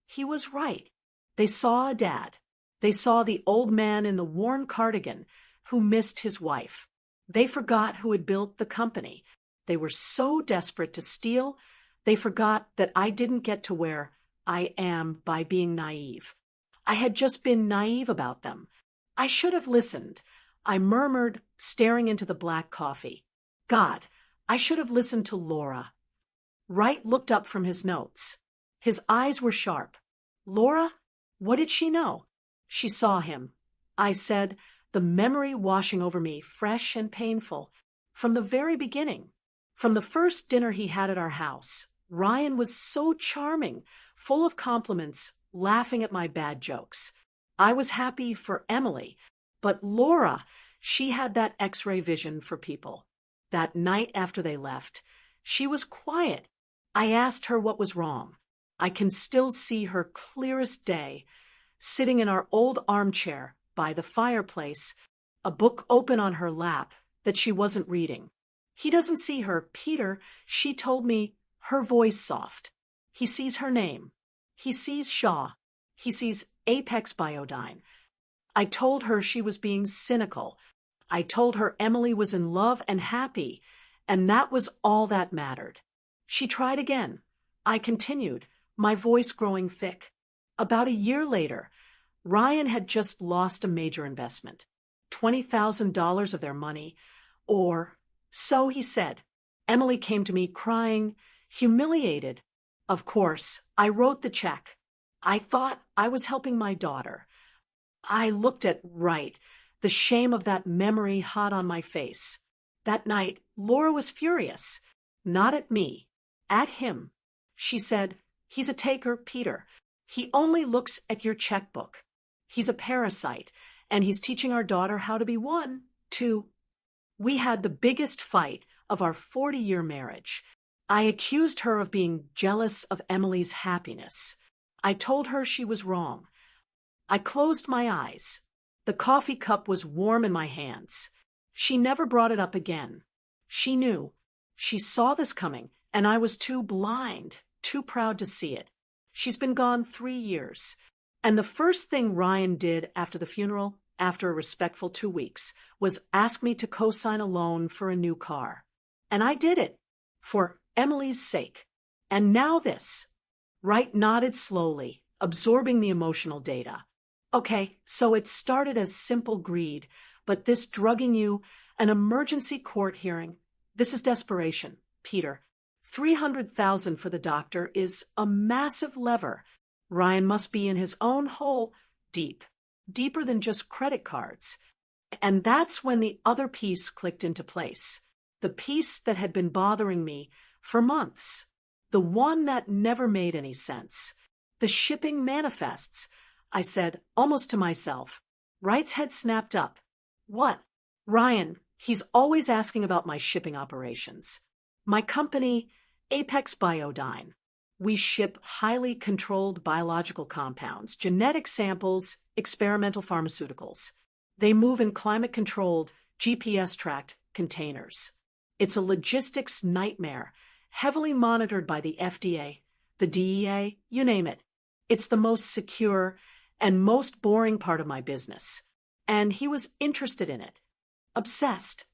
He was right. They saw a dad. They saw the old man in the worn cardigan who missed his wife. They forgot who had built the company. They were so desperate to steal, they forgot that I didn't get to where I am by being naive. I had just been naive about them. I should have listened. I murmured, staring into the black coffee. God, I should have listened to Laura. Wright looked up from his notes. His eyes were sharp. Laura? What did she know? She saw him. I said, the memory washing over me, fresh and painful. From the very beginning. From the first dinner he had at our house. Ryan was so charming, full of compliments, laughing at my bad jokes. I was happy for Emily, but Laura, she had that X-ray vision for people. That night after they left, she was quiet. I asked her what was wrong. I can still see her clearest day, sitting in our old armchair by the fireplace, a book open on her lap that she wasn't reading. He doesn't see her, Peter, she told me, her voice soft. He sees her name. He sees Shaw. He sees Apex Biodyne. I told her she was being cynical. I told her Emily was in love and happy, and that was all that mattered. She tried again. I continued, my voice growing thick. About a year later, Ryan had just lost a major investment, $20,000 of their money, or so he said. Emily came to me crying, humiliated. Of course, I wrote the check. I thought I was helping my daughter. I looked at Wright, the shame of that memory hot on my face. That night, Laura was furious. Not at me, at him. She said, he's a taker, Peter. He only looks at your checkbook. He's a parasite, and he's teaching our daughter how to be one, two. We had the biggest fight of our 40-year marriage. I accused her of being jealous of Emily's happiness. I told her she was wrong. I closed my eyes. The coffee cup was warm in my hands. She never brought it up again. She knew. She saw this coming, and I was too blind, too proud to see it. She's been gone 3 years. And the first thing Ryan did after the funeral, after a respectful 2 weeks, was ask me to co-sign a loan for a new car. And I did it. For Emily's sake. And now this. Wright nodded slowly, absorbing the emotional data. Okay, so it started as simple greed, but this drugging you, an emergency court hearing, this is desperation, Peter. $300,000 for the doctor is a massive lever. Ryan must be in his own hole, deep, deeper than just credit cards. And that's when the other piece clicked into place. The piece that had been bothering me for months. The one that never made any sense. The shipping manifests. I said, almost to myself. Wright's head snapped up. What? Ryan, he's always asking about my shipping operations. My company, Apex Biodyne. We ship highly controlled biological compounds, genetic samples, experimental pharmaceuticals. They move in climate-controlled, GPS-tracked containers. It's a logistics nightmare, heavily monitored by the FDA, the DEA, you name it. It's the most secure and most boring part of my business. And he was interested in it. Obsessed.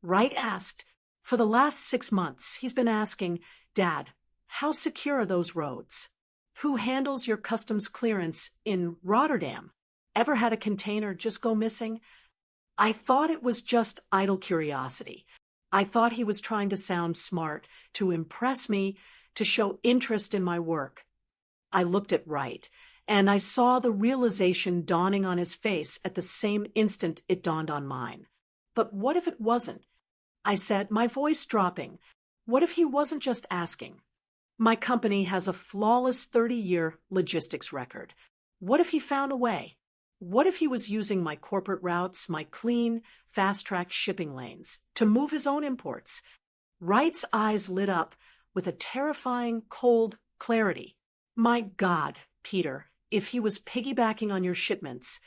Wright asked, for the last 6 months, he's been asking, Dad, how secure are those roads? Who handles your customs clearance in Rotterdam? Ever had a container just go missing? I thought it was just idle curiosity. I thought he was trying to sound smart, to impress me, to show interest in my work. I looked at Wright, and I saw the realization dawning on his face at the same instant it dawned on mine. But what if it wasn't? I said, my voice dropping. What if he wasn't just asking? My company has a flawless 30-year logistics record. What if he found a way? What if he was using my corporate routes, my clean, fast-track shipping lanes, to move his own imports? Wright's eyes lit up with a terrifying, cold clarity. My God, Peter, if he was piggybacking on your shipments,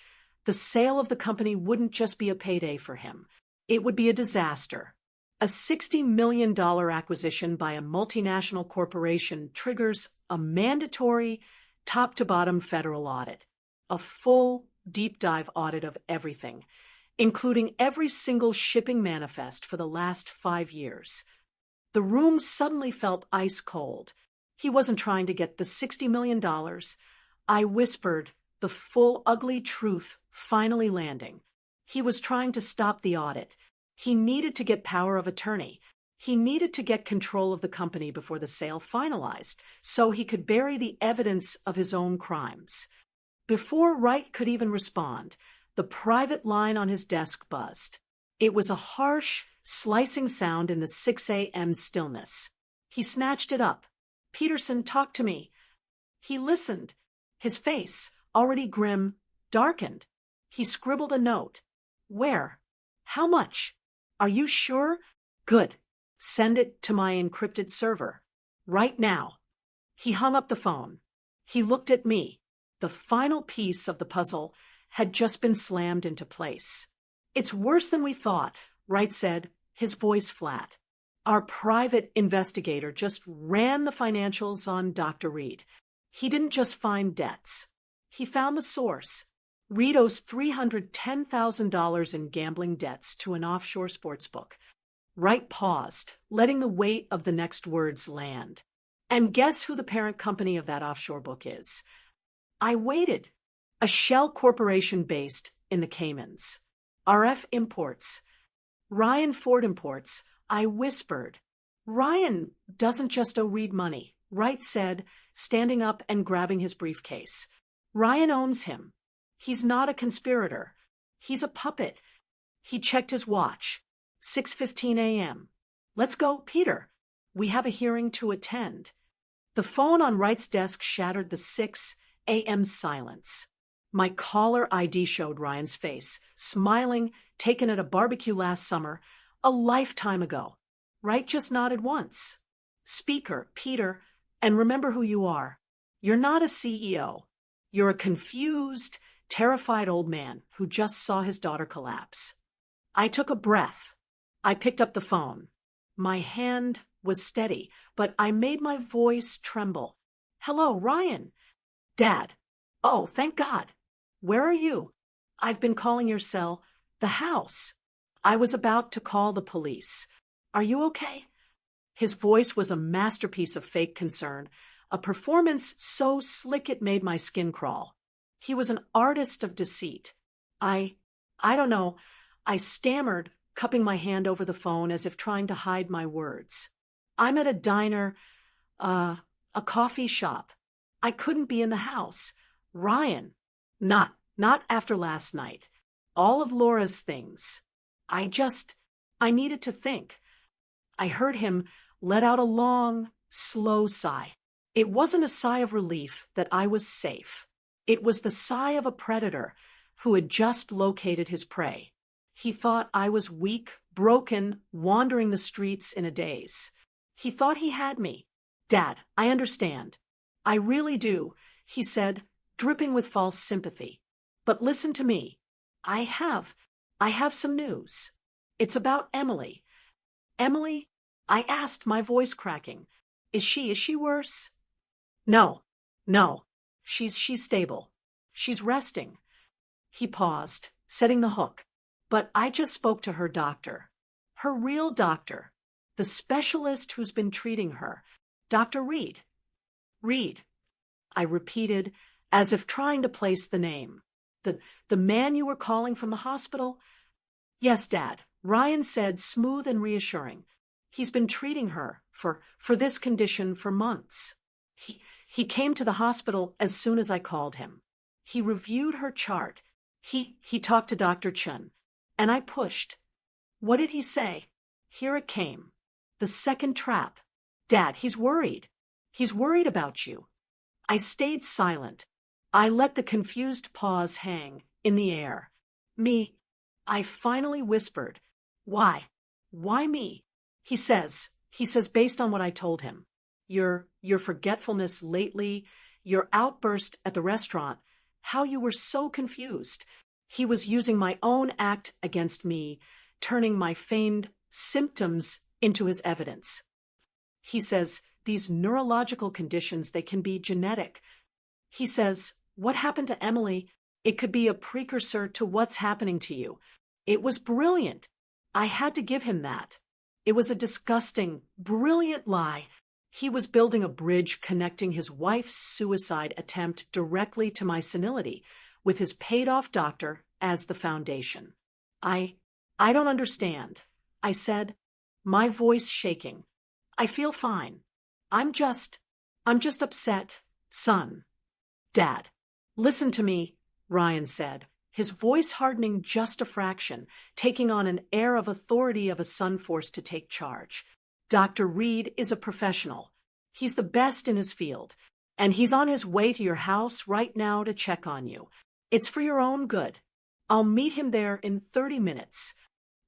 the sale of the company wouldn't just be a payday for him. It would be a disaster. A $60 million acquisition by a multinational corporation triggers a mandatory top to bottom federal audit. A full, deep dive audit of everything, including every single shipping manifest for the last 5 years. The room suddenly felt ice cold. He wasn't trying to get the $60 million. I whispered, the full ugly truth finally landing. He was trying to stop the audit. He needed to get power of attorney. He needed to get control of the company before the sale finalized, so he could bury the evidence of his own crimes. Before Wright could even respond, the private line on his desk buzzed. It was a harsh, slicing sound in the 6 a.m. stillness. He snatched it up. "Peterson, talk to me." He listened. His face, already grim, darkened. He scribbled a note. "Where? How much? Are you sure? Good. Send it to my encrypted server. Right now." He hung up the phone. He looked at me. The final piece of the puzzle had just been slammed into place. "It's worse than we thought," Wright said, his voice flat. "Our private investigator just ran the financials on Dr. Reed. He didn't just find debts. He found the source. Reed owes $310,000 in gambling debts to an offshore sportsbook." Wright paused, letting the weight of the next words land. "And guess who the parent company of that offshore book is?" I waited. "A shell corporation based in the Caymans. RF Imports. Ryan Ford Imports." I whispered. "Ryan doesn't just owe Reed money," Wright said, standing up and grabbing his briefcase. "Ryan owns him. He's not a conspirator. He's a puppet." He checked his watch. 6:15 a.m. "Let's go, Peter. We have a hearing to attend." The phone on Wright's desk shattered the 6 a.m. silence. My caller ID showed Ryan's face, smiling, taken at a barbecue last summer, a lifetime ago. Wright just nodded once. "Speaker, Peter, and remember who you are. You're not a CEO. You're a confused, terrified old man who just saw his daughter collapse." I took a breath. I picked up the phone. My hand was steady, but I made my voice tremble. "Hello, Ryan." "Dad." "Oh, thank God. Where are you?" "I've been calling your cell." "The house." I was about to call the police. "Are you okay?" His voice was a masterpiece of fake concern, a performance so slick it made my skin crawl. He was an artist of deceit. I don't know. I stammered, cupping my hand over the phone as if trying to hide my words. "I'm at a diner, a coffee shop. I couldn't be in the house. Ryan." Not after last night. All of Laura's things. I needed to think." I heard him let out a long, slow sigh. It wasn't a sigh of relief that I was safe. It was the sigh of a predator who had just located his prey. He thought I was weak, broken, wandering the streets in a daze. He thought he had me. "Dad, I understand. I really do," he said, dripping with false sympathy. "But listen to me. I have some news. It's about Emily." "Emily?" I asked, my voice cracking. Is she worse?" No. She's stable. She's resting." He paused, setting the hook. "But I just spoke to her doctor. Her real doctor. The specialist who's been treating her. Dr. Reed." "Reed," I repeated, as if trying to place the name. The man you were calling from the hospital?" "Yes, Dad," Ryan said, smooth and reassuring. "He's been treating her for this condition for months. He came to the hospital as soon as I called him. He reviewed her chart. He talked to Dr. Chun. And I pushed. What did he say? Here it came. The second trap. Dad, he's worried. He's worried about you." I stayed silent. I let the confused pause hang in the air. "Me," I finally whispered. "Why? Why me?" He says based on what I told him. Your forgetfulness lately, your outburst at the restaurant, how you were so confused. He was using my own act against me, turning my feigned symptoms into his evidence. He says these neurological conditions, they can be genetic. He says, "What happened to Emily? It could be a precursor to what's happening to you." It was brilliant. I had to give him that. It was a disgusting, brilliant lie. He was building a bridge connecting his wife's suicide attempt directly to my senility, with his paid-off doctor as the foundation. I don't understand," I said, my voice shaking. "I feel fine. I'm just upset, son." "Dad, listen to me," Ryan said, his voice hardening just a fraction, taking on an air of authority of a son forced to take charge. "Dr. Reed is a professional. He's the best in his field, and he's on his way to your house right now to check on you. It's for your own good. I'll meet him there in 30 minutes.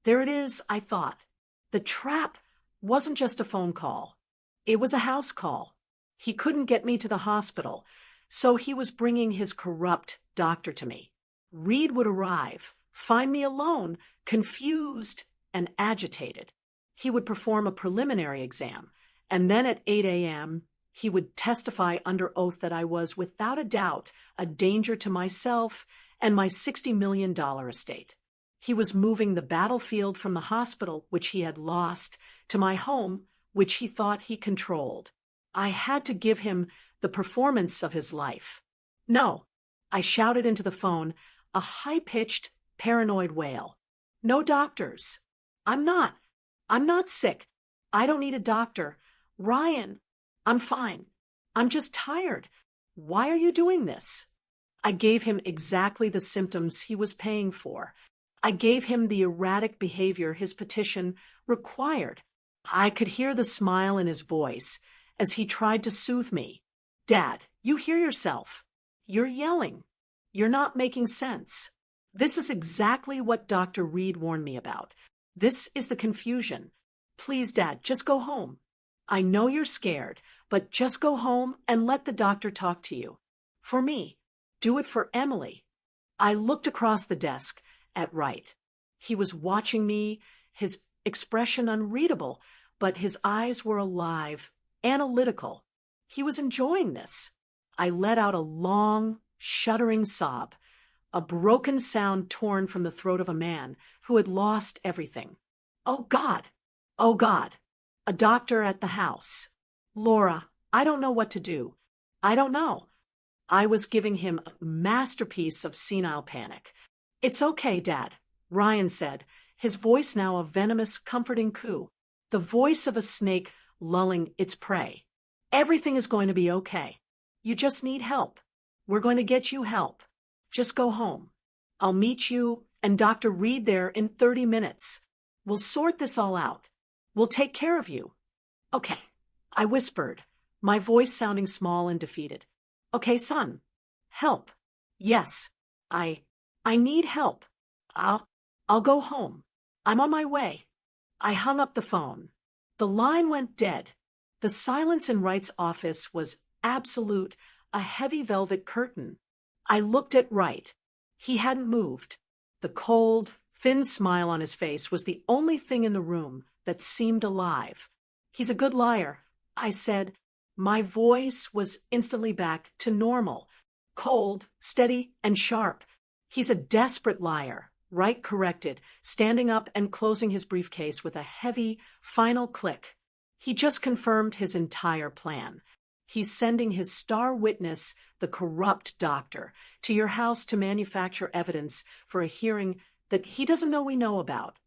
There it is, I thought. The trap wasn't just a phone call. It was a house call. He couldn't get me to the hospital, so he was bringing his corrupt doctor to me. Reed would arrive, find me alone, confused and agitated. He would perform a preliminary exam, and then at 8 a.m., he would testify under oath that I was, without a doubt, a danger to myself and my $60 million estate. He was moving the battlefield from the hospital, which he had lost, to my home, which he thought he controlled. I had to give him the performance of his life. "No," I shouted into the phone, a high-pitched, paranoid wail. "No doctors. I'm not sick. I don't need a doctor. Ryan, I'm fine. I'm just tired. Why are you doing this?" I gave him exactly the symptoms he was paying for. I gave him the erratic behavior his petition required. I could hear the smile in his voice as he tried to soothe me. "Dad, you hear yourself. You're yelling. You're not making sense. This is exactly what Dr. Reed warned me about. This is the confusion. Please, Dad, just go home. I know you're scared, but just go home and let the doctor talk to you. For me. Do it for Emily." I looked across the desk at Wright. He was watching me, his expression unreadable, but his eyes were alive, analytical. He was enjoying this. I let out a long, shuddering sob, a broken sound torn from the throat of a man who had lost everything. "Oh, God! Oh, God! A doctor at the house. Laura, I don't know what to do. I don't know." I was giving him a masterpiece of senile panic. "It's okay, Dad," Ryan said, his voice now a venomous, comforting coo, the voice of a snake lulling its prey. "Everything is going to be okay. You just need help. We're going to get you help. Just go home. I'll meet you and Dr. Reed there in 30 minutes. We'll sort this all out. We'll take care of you." "Okay," I whispered, my voice sounding small and defeated. "Okay, son. Help. Yes. I need help. I'll go home. I'm on my way." I hung up the phone. The line went dead. The silence in Wright's office was absolute, a heavy velvet curtain. I looked at Wright. He hadn't moved. The cold, thin smile on his face was the only thing in the room that seemed alive. "He's a good liar," I said. My voice was instantly back to normal, cold, steady, and sharp. "He's a desperate liar," Wright corrected, standing up and closing his briefcase with a heavy, final click. "He just confirmed his entire plan. He's sending his star witness, the corrupt doctor, to your house to manufacture evidence for a hearing that he doesn't know we know about."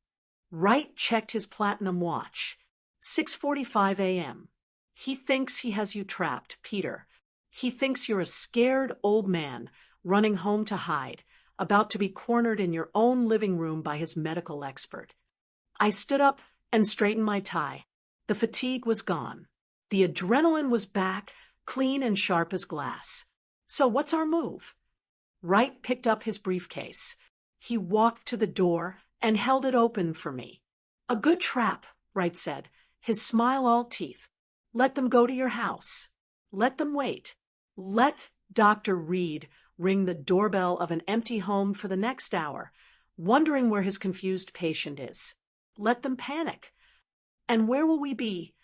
Wright checked his platinum watch. 6:45 a.m. "He thinks he has you trapped, Peter. He thinks you're a scared old man running home to hide, about to be cornered in your own living room by his medical expert." I stood up and straightened my tie. The fatigue was gone. The adrenaline was back, clean and sharp as glass. "So what's our move?" Wright picked up his briefcase. He walked to the door and held it open for me. "A good trap," Wright said, his smile all teeth. "Let them go to your house. Let them wait. Let Dr. Reed ring the doorbell of an empty home for the next hour, wondering where his confused patient is. Let them panic. And where will we be?"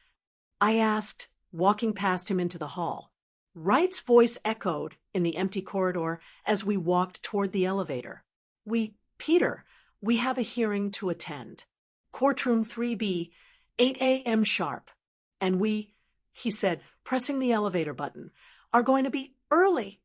I asked, walking past him into the hall. Wright's voice echoed in the empty corridor as we walked toward the elevator. Peter, we have a hearing to attend. Courtroom 3B, 8 a.m. sharp. And he said, pressing the elevator button, are going to be early.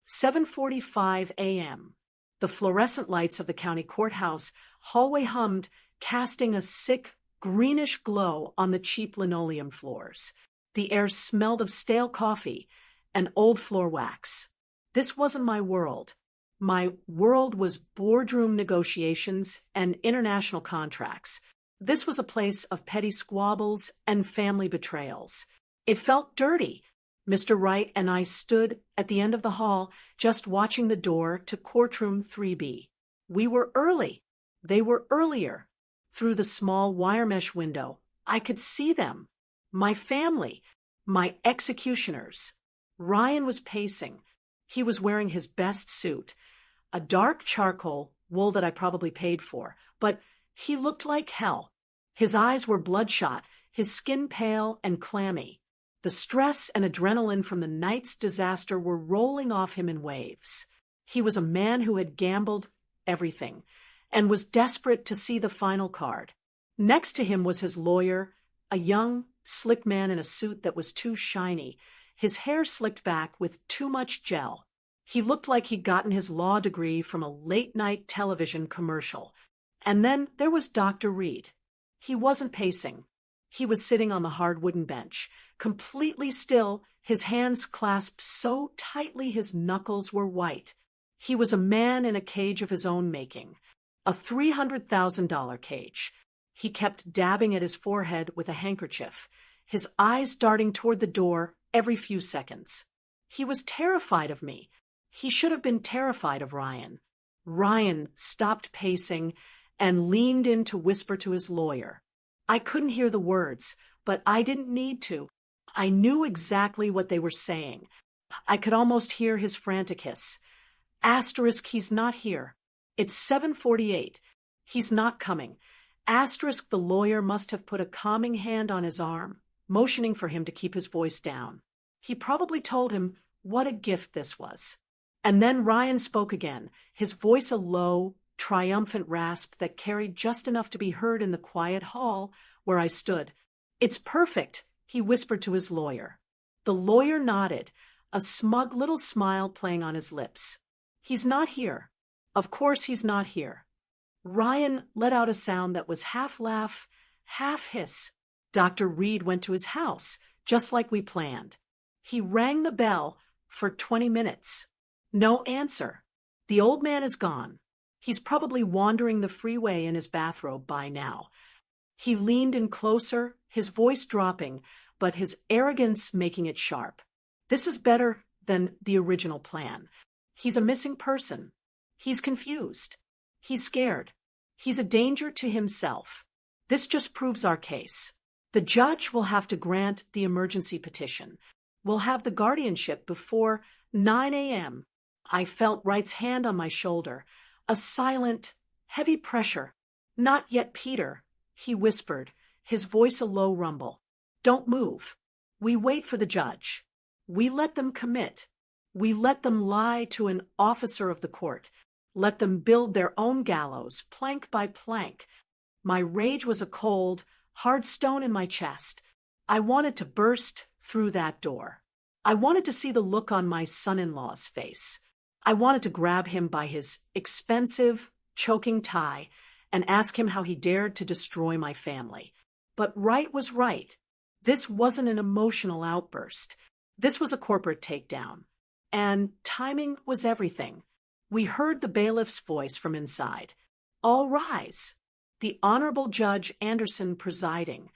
7:45 a.m. The fluorescent lights of the county courthouse hallway hummed, casting a sick, greenish glow on the cheap linoleum floors. The air smelled of stale coffee and old floor wax. This wasn't my world. My world was boardroom negotiations and international contracts. This was a place of petty squabbles and family betrayals. It felt dirty. Mr. Wright and I stood at the end of the hall, just watching the door to courtroom 3B. We were early. They were earlier. Through the small wire mesh window, I could see them. My family. My executioners. Ryan was pacing. He was wearing his best suit, a dark charcoal, wool that I probably paid for, but he looked like hell. His eyes were bloodshot, his skin pale and clammy. The stress and adrenaline from the night's disaster were rolling off him in waves. He was a man who had gambled everything and was desperate to see the final card. Next to him was his lawyer, a young, slick man in a suit that was too shiny, his hair slicked back with too much gel. He looked like he'd gotten his law degree from a late-night television commercial. And then there was Dr. Reed. He wasn't pacing. He was sitting on the hard wooden bench, completely still, his hands clasped so tightly his knuckles were white. He was a man in a cage of his own making, a $300,000 cage. He kept dabbing at his forehead with a handkerchief, his eyes darting toward the door every few seconds. He was terrified of me. He should have been terrified of Ryan. Ryan stopped pacing and leaned in to whisper to his lawyer. I couldn't hear the words, but I didn't need to. I knew exactly what they were saying. I could almost hear his frantic hiss. Asterisk, he's not here. It's 7:48. He's not coming. Asterisk, the lawyer must have put a calming hand on his arm, motioning for him to keep his voice down. He probably told him what a gift this was. And then Ryan spoke again, his voice a low, triumphant rasp that carried just enough to be heard in the quiet hall where I stood. It's perfect, he whispered to his lawyer. The lawyer nodded, a smug little smile playing on his lips. He's not here. Of course he's not here. Ryan let out a sound that was half laugh, half hiss. Dr. Reed went to his house, just like we planned. He rang the bell for 20 minutes. No answer. The old man is gone. He's probably wandering the freeway in his bathrobe by now. He leaned in closer, his voice dropping, but his arrogance making it sharp. This is better than the original plan. He's a missing person. He's confused. He's scared. He's a danger to himself. This just proves our case. The judge will have to grant the emergency petition. We'll have the guardianship before 9 a.m. I felt Wright's hand on my shoulder, a silent, heavy pressure. Not yet, Peter, he whispered, his voice a low rumble. Don't move. We wait for the judge. We let them commit. We let them lie to an officer of the court. Let them build their own gallows, plank by plank. My rage was a cold, hard stone in my chest. I wanted to burst through that door. I wanted to see the look on my son-in-law's face. I wanted to grab him by his expensive, choking tie and ask him how he dared to destroy my family. But Wright was right. This wasn't an emotional outburst. This was a corporate takedown. And timing was everything. We heard the bailiff's voice from inside. All rise. The Honorable Judge Anderson presiding.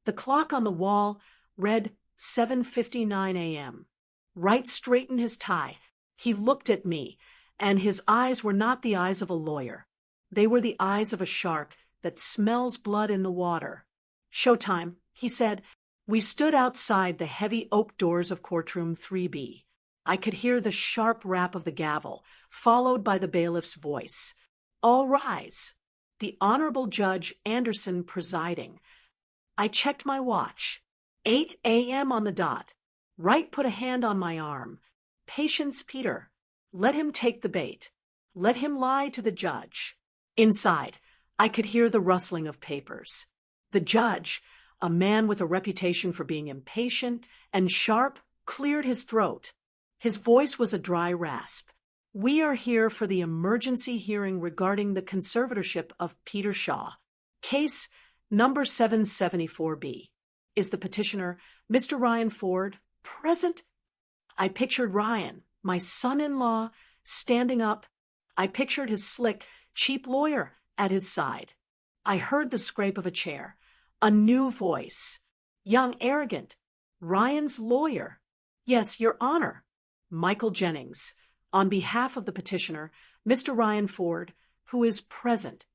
The clock on the wall read 7:59 a.m. Wright straightened his tie. He looked at me, and his eyes were not the eyes of a lawyer. They were the eyes of a shark that smells blood in the water. Showtime, he said. We stood outside the heavy oak doors of courtroom 3B. I could hear the sharp rap of the gavel, followed by the bailiff's voice. All rise. The Honorable Judge Anderson presiding. I checked my watch. 8 a.m. on the dot. Wright put a hand on my arm. Patience, Peter. Let him take the bait. Let him lie to the judge. Inside, I could hear the rustling of papers. The judge, a man with a reputation for being impatient and sharp, cleared his throat. His voice was a dry rasp. We are here for the emergency hearing regarding the conservatorship of Peter Shaw. Case number 774B. Is the petitioner, Mr. Ryan Ford, present? I pictured Ryan, my son-in-law, standing up. I pictured his slick, cheap lawyer at his side. I heard the scrape of a chair. A new voice. Young, arrogant. Ryan's lawyer. Yes, Your Honor. Michael Jennings, on behalf of the petitioner, Mr. Ryan Ford, who is present.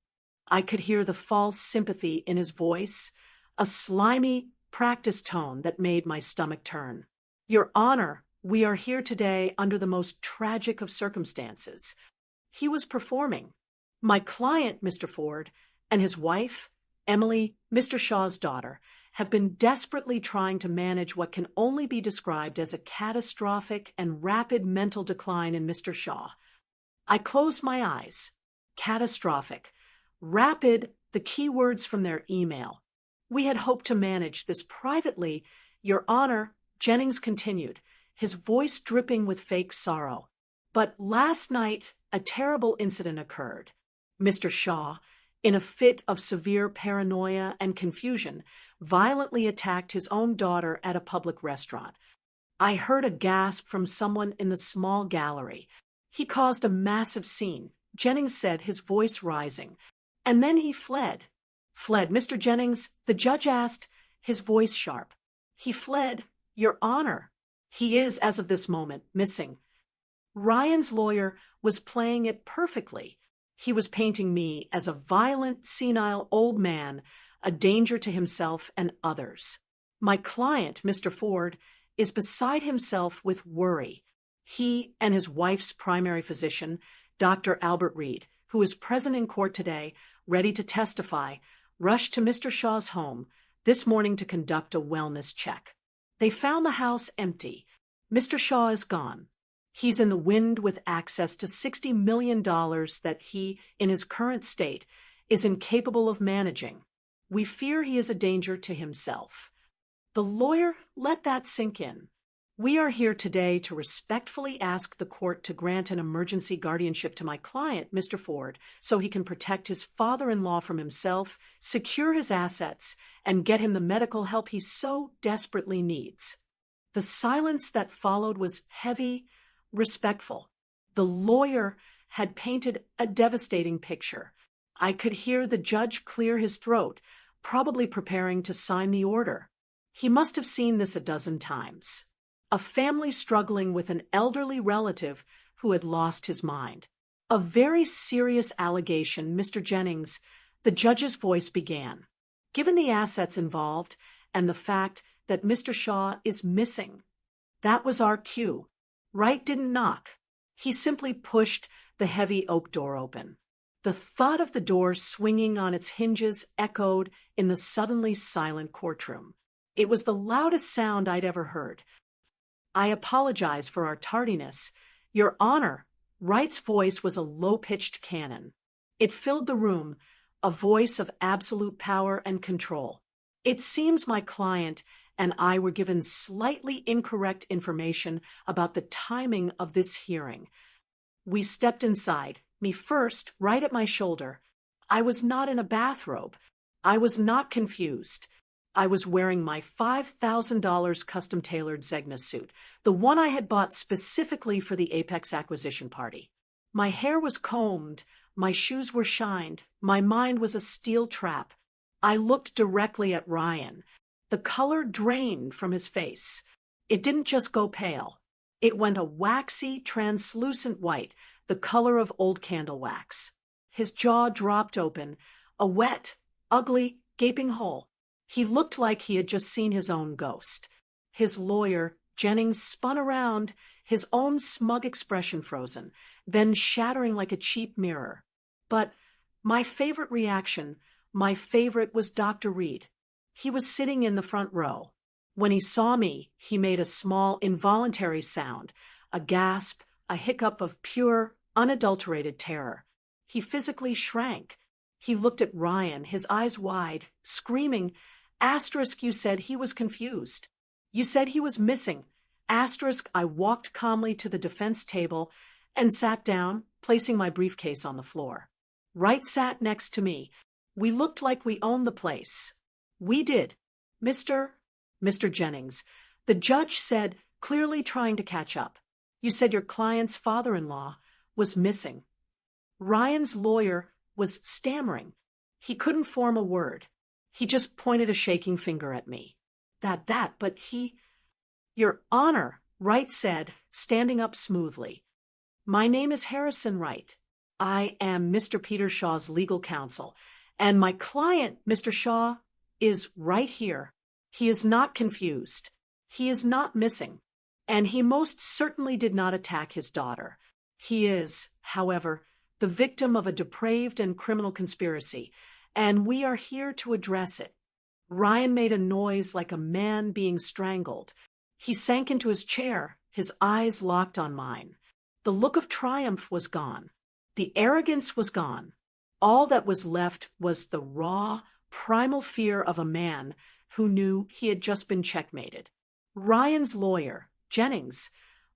I could hear the false sympathy in his voice, a slimy, practiced tone that made my stomach turn. Your Honor, we are here today under the most tragic of circumstances. He was performing. My client, Mr. Ford, and his wife, Emily, Mr. Shaw's daughter, have been desperately trying to manage what can only be described as a catastrophic and rapid mental decline in Mr. Shaw. I closed my eyes. Catastrophic. Rapid, the key words from their email. We had hoped to manage this privately. Your Honor, Jennings continued, his voice dripping with fake sorrow. But last night, a terrible incident occurred. Mr. Shaw, in a fit of severe paranoia and confusion, violently attacked his own daughter at a public restaurant. I heard a gasp from someone in the small gallery. He caused a massive scene, Jennings said, his voice rising. And then he fled. Fled, Mr. Jennings? The judge asked, his voice sharp. He fled, Your Honor. He is, as of this moment, missing. Ryan's lawyer was playing it perfectly. He was painting me as a violent, senile old man, a danger to himself and others. My client, Mr. Ford, is beside himself with worry. He and his wife's primary physician, Dr. Albert Reed, who is present in court today, ready to testify, rushed to Mr. Shaw's home this morning to conduct a wellness check. They found the house empty. Mr. Shaw is gone. He's in the wind with access to $60 million that he, in his current state, is incapable of managing. We fear he is a danger to himself. The lawyer let that sink in. We are here today to respectfully ask the court to grant an emergency guardianship to my client, Mr. Ford, so he can protect his father-in-law from himself, secure his assets, and get him the medical help he so desperately needs. The silence that followed was heavy, respectful. The lawyer had painted a devastating picture. I could hear the judge clear his throat, probably preparing to sign the order. He must have seen this a dozen times. A family struggling with an elderly relative who had lost his mind. A very serious allegation, Mr. Jennings, the judge's voice began. Given the assets involved and the fact that Mr. Shaw is missing, that was our cue. Wright didn't knock. He simply pushed the heavy oak door open. The thud of the door swinging on its hinges echoed in the suddenly silent courtroom. It was the loudest sound I'd ever heard. I apologize for our tardiness. Your Honor, Wright's voice was a low-pitched cannon. It filled the room, a voice of absolute power and control. It seems my client and I were given slightly incorrect information about the timing of this hearing. We stepped inside, me first, right at my shoulder. I was not in a bathrobe. I was not confused. I was wearing my $5,000 custom-tailored Zegna suit, the one I had bought specifically for the Apex acquisition party. My hair was combed, my shoes were shined, my mind was a steel trap. I looked directly at Ryan. The color drained from his face. It didn't just go pale. It went a waxy, translucent white, the color of old candle wax. His jaw dropped open, a wet, ugly, gaping hole. He looked like he had just seen his own ghost. His lawyer, Jennings, spun around, his own smug expression frozen, then shattering like a cheap mirror. But my favorite reaction, my favorite, was Dr. Reed. He was sitting in the front row. When he saw me, he made a small, involuntary sound, a gasp, a hiccup of pure, unadulterated terror. He physically shrank. He looked at Ryan, his eyes wide, screaming, "Asterisk, you said he was confused. You said he was missing. Asterisk." I walked calmly to the defense table and sat down, placing my briefcase on the floor. Wright sat next to me. We looked like we owned the place. We did. Mr. Jennings, the judge said, clearly trying to catch up. You said your client's father-in-law was missing. Ryan's lawyer was stammering. He couldn't form a word. He just pointed a shaking finger at me. But he... Your Honor, Wright said, standing up smoothly. My name is Harrison Wright. I am Mr. Peter Shaw's legal counsel, and my client, Mr. Shaw, is right here. He is not confused. He is not missing. And he most certainly did not attack his daughter. He is, however, the victim of a depraved and criminal conspiracy, and we are here to address it. Ryan made a noise like a man being strangled. He sank into his chair, his eyes locked on mine. The look of triumph was gone. The arrogance was gone. All that was left was the raw, primal fear of a man who knew he had just been checkmated. Ryan's lawyer, Jennings,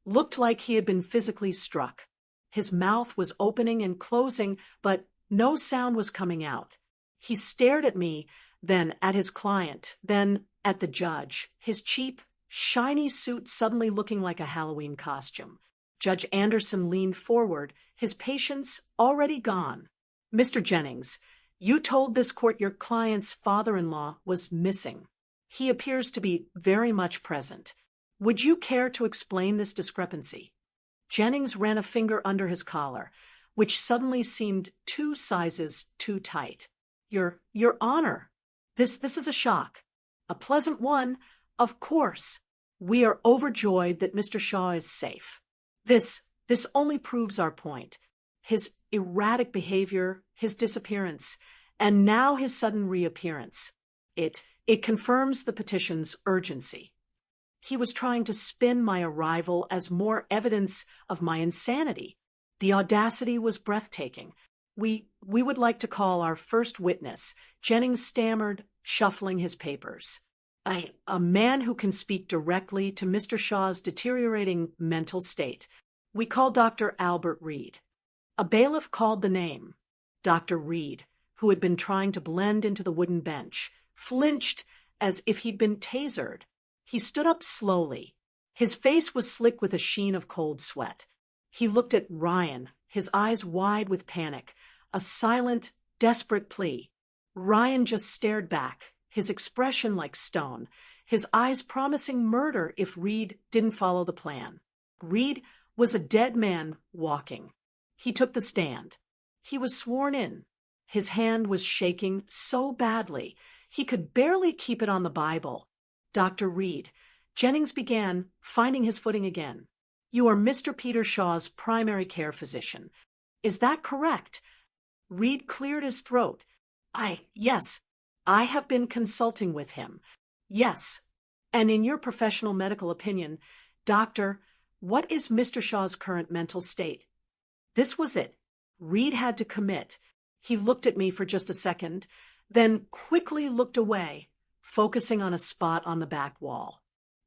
looked like he had been physically struck. His mouth was opening and closing, but no sound was coming out. He stared at me, then at his client, then at the judge, his cheap, shiny suit suddenly looking like a Halloween costume. Judge Anderson leaned forward, his patience already gone. Mr. Jennings, you told this court your client's father-in-law was missing. He appears to be very much present. Would you care to explain this discrepancy? Jennings ran a finger under his collar, which suddenly seemed 2 sizes too tight. Your Honor, this is a shock. A pleasant one, of course. We are overjoyed that Mr. Shaw is safe. This only proves our point. His erratic behavior, his disappearance, and now his sudden reappearance. It confirms the petition's urgency. He was trying to spin my arrival as more evidence of my insanity. The audacity was breathtaking. We would like to call our first witness, Jennings stammered, shuffling his papers. A man who can speak directly to Mr. Shaw's deteriorating mental state. We call Dr. Albert Reed. A bailiff called the name. Dr. Reed, who had been trying to blend into the wooden bench, flinched as if he'd been tasered. He stood up slowly. His face was slick with a sheen of cold sweat. He looked at Ryan, his eyes wide with panic, a silent, desperate plea. Ryan just stared back, his expression like stone, his eyes promising murder if Reed didn't follow the plan. Reed was a dead man walking. He took the stand. He was sworn in. His hand was shaking so badly, he could barely keep it on the Bible. Dr. Reed, Jennings began, finding his footing again. You are Mr. Peter Shaw's primary care physician. Is that correct? Reed cleared his throat. Yes. I have been consulting with him. Yes. And in your professional medical opinion, Doctor, what is Mr. Shaw's current mental state? This was it. Reed had to commit. He looked at me for just a second, then quickly looked away, focusing on a spot on the back wall.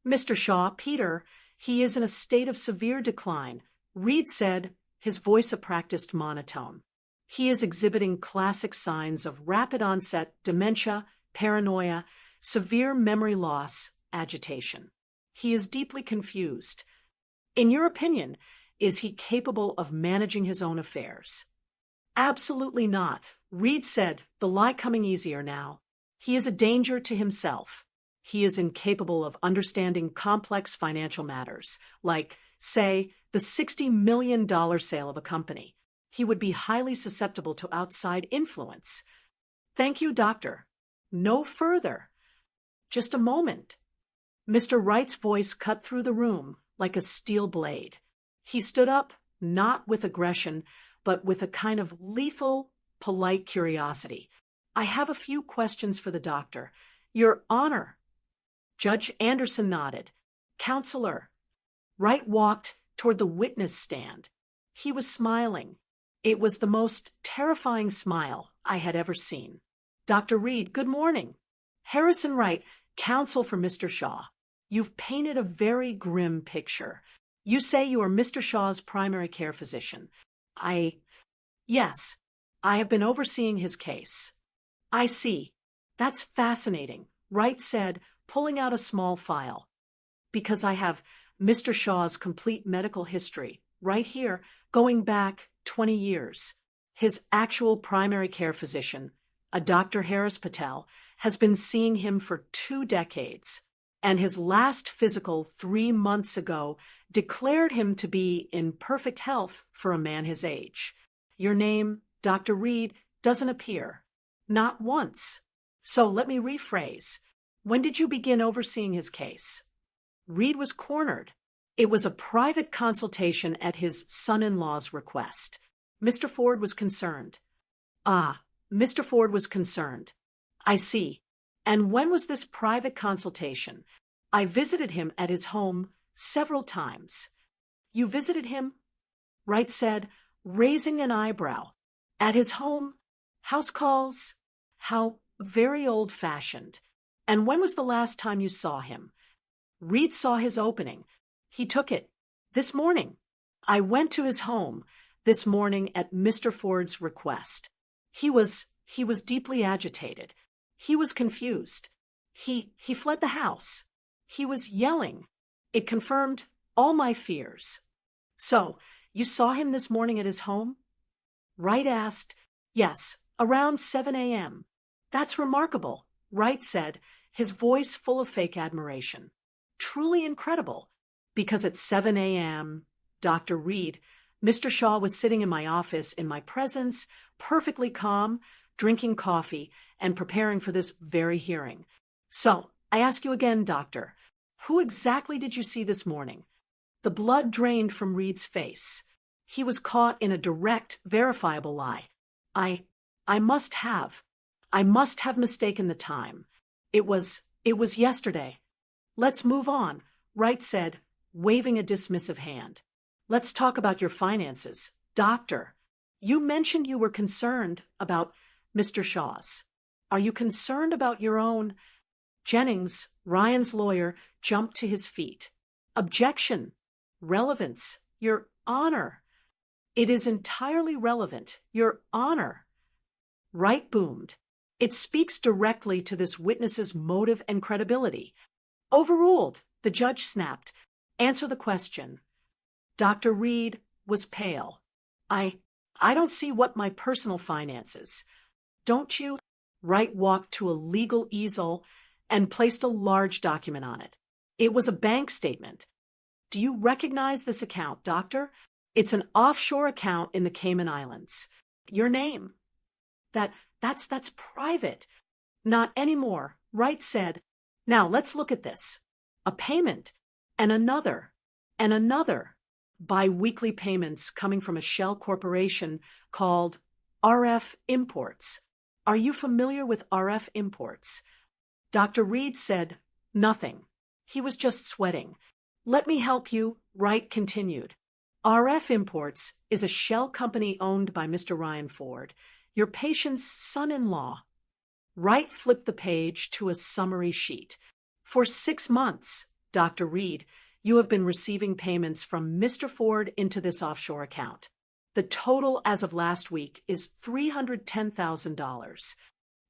Mr. Shaw, Peter, he is in a state of severe decline, Reed said, his voice a practiced monotone. He is exhibiting classic signs of rapid onset dementia, paranoia, severe memory loss, agitation. He is deeply confused. In your opinion, is he capable of managing his own affairs? Absolutely not, Reed said, the lie coming easier now. He is a danger to himself. He is incapable of understanding complex financial matters, like, say, the $60 million sale of a company. He would be highly susceptible to outside influence. Thank you, doctor. No further. Just a moment. Mr. Wright's voice cut through the room like a steel blade. He stood up, not with aggression, but with a kind of lethal, polite curiosity. I have a few questions for the doctor. Your Honor. Judge Anderson nodded. Counselor. Wright walked toward the witness stand. He was smiling. It was the most terrifying smile I had ever seen. Dr. Reed, good morning. Harrison Wright, counsel for Mr. Shaw. You've painted a very grim picture. You say you are Mr. Shaw's primary care physician. Yes, I have been overseeing his case. I see. That's fascinating, Wright said, pulling out a small file. Because I have Mr. Shaw's complete medical history, right here, going back 20 years. His actual primary care physician, a Dr. Harris Patel, has been seeing him for 2 decades, and his last physical 3 months ago declared him to be in perfect health for a man his age. Your name, Dr. Reed, doesn't appear. Not once. So let me rephrase. When did you begin overseeing his case? Reed was cornered. It was a private consultation at his son-in-law's request. Mr. Ford was concerned. Mr. Ford was concerned. I see. And when was this private consultation? I visited him at his home several times. You visited him? Wright said, raising an eyebrow. At his home? House calls? How very old-fashioned. And when was the last time you saw him? Reed saw his opening. He took it. This morning. I went to his home this morning at Mr. Ford's request. He was deeply agitated. He was confused. He fled the house. He was yelling. It confirmed all my fears. So, you saw him this morning at his home? Wright asked. Yes, around 7 a.m. That's remarkable, Wright said, his voice full of fake admiration. Truly incredible, because at 7 a.m., Dr. Reed, Mr. Shaw was sitting in my office in my presence, perfectly calm, drinking coffee, and preparing for this very hearing. So, I ask you again, Doctor, who exactly did you see this morning? The blood drained from Reed's face. He was caught in a direct, verifiable lie. I must have mistaken the time. It was yesterday. Let's move on, Wright said, waving a dismissive hand. Let's talk about your finances. Doctor, you mentioned you were concerned about Mr. Shaw's. Are you concerned about your own? Jennings, Ryan's lawyer, jumped to his feet. Objection. Relevance. Your Honor. It is entirely relevant, Your Honor. Wright boomed. It speaks directly to this witness's motive and credibility. Overruled, the judge snapped. Answer the question. Dr. Reed was pale. I don't see what my personal finances. Don't you? Wright walked to a legal easel and placed a large document on it. It was a bank statement. Do you recognize this account, Doctor? It's an offshore account in the Cayman Islands. Your name? That's private. Not anymore, Wright said. Now let's look at this. A payment, and another, and another. Bi-weekly payments coming from a shell corporation called RF Imports. Are you familiar with RF Imports? Dr. Reed said, nothing. He was just sweating. Let me help you, Wright continued. RF Imports is a shell company owned by Mr. Ryan Ford, your patient's son-in-law. Wright flipped the page to a summary sheet. For 6 months, Dr. Reed, you have been receiving payments from Mr. Ford into this offshore account. The total as of last week is $310,000.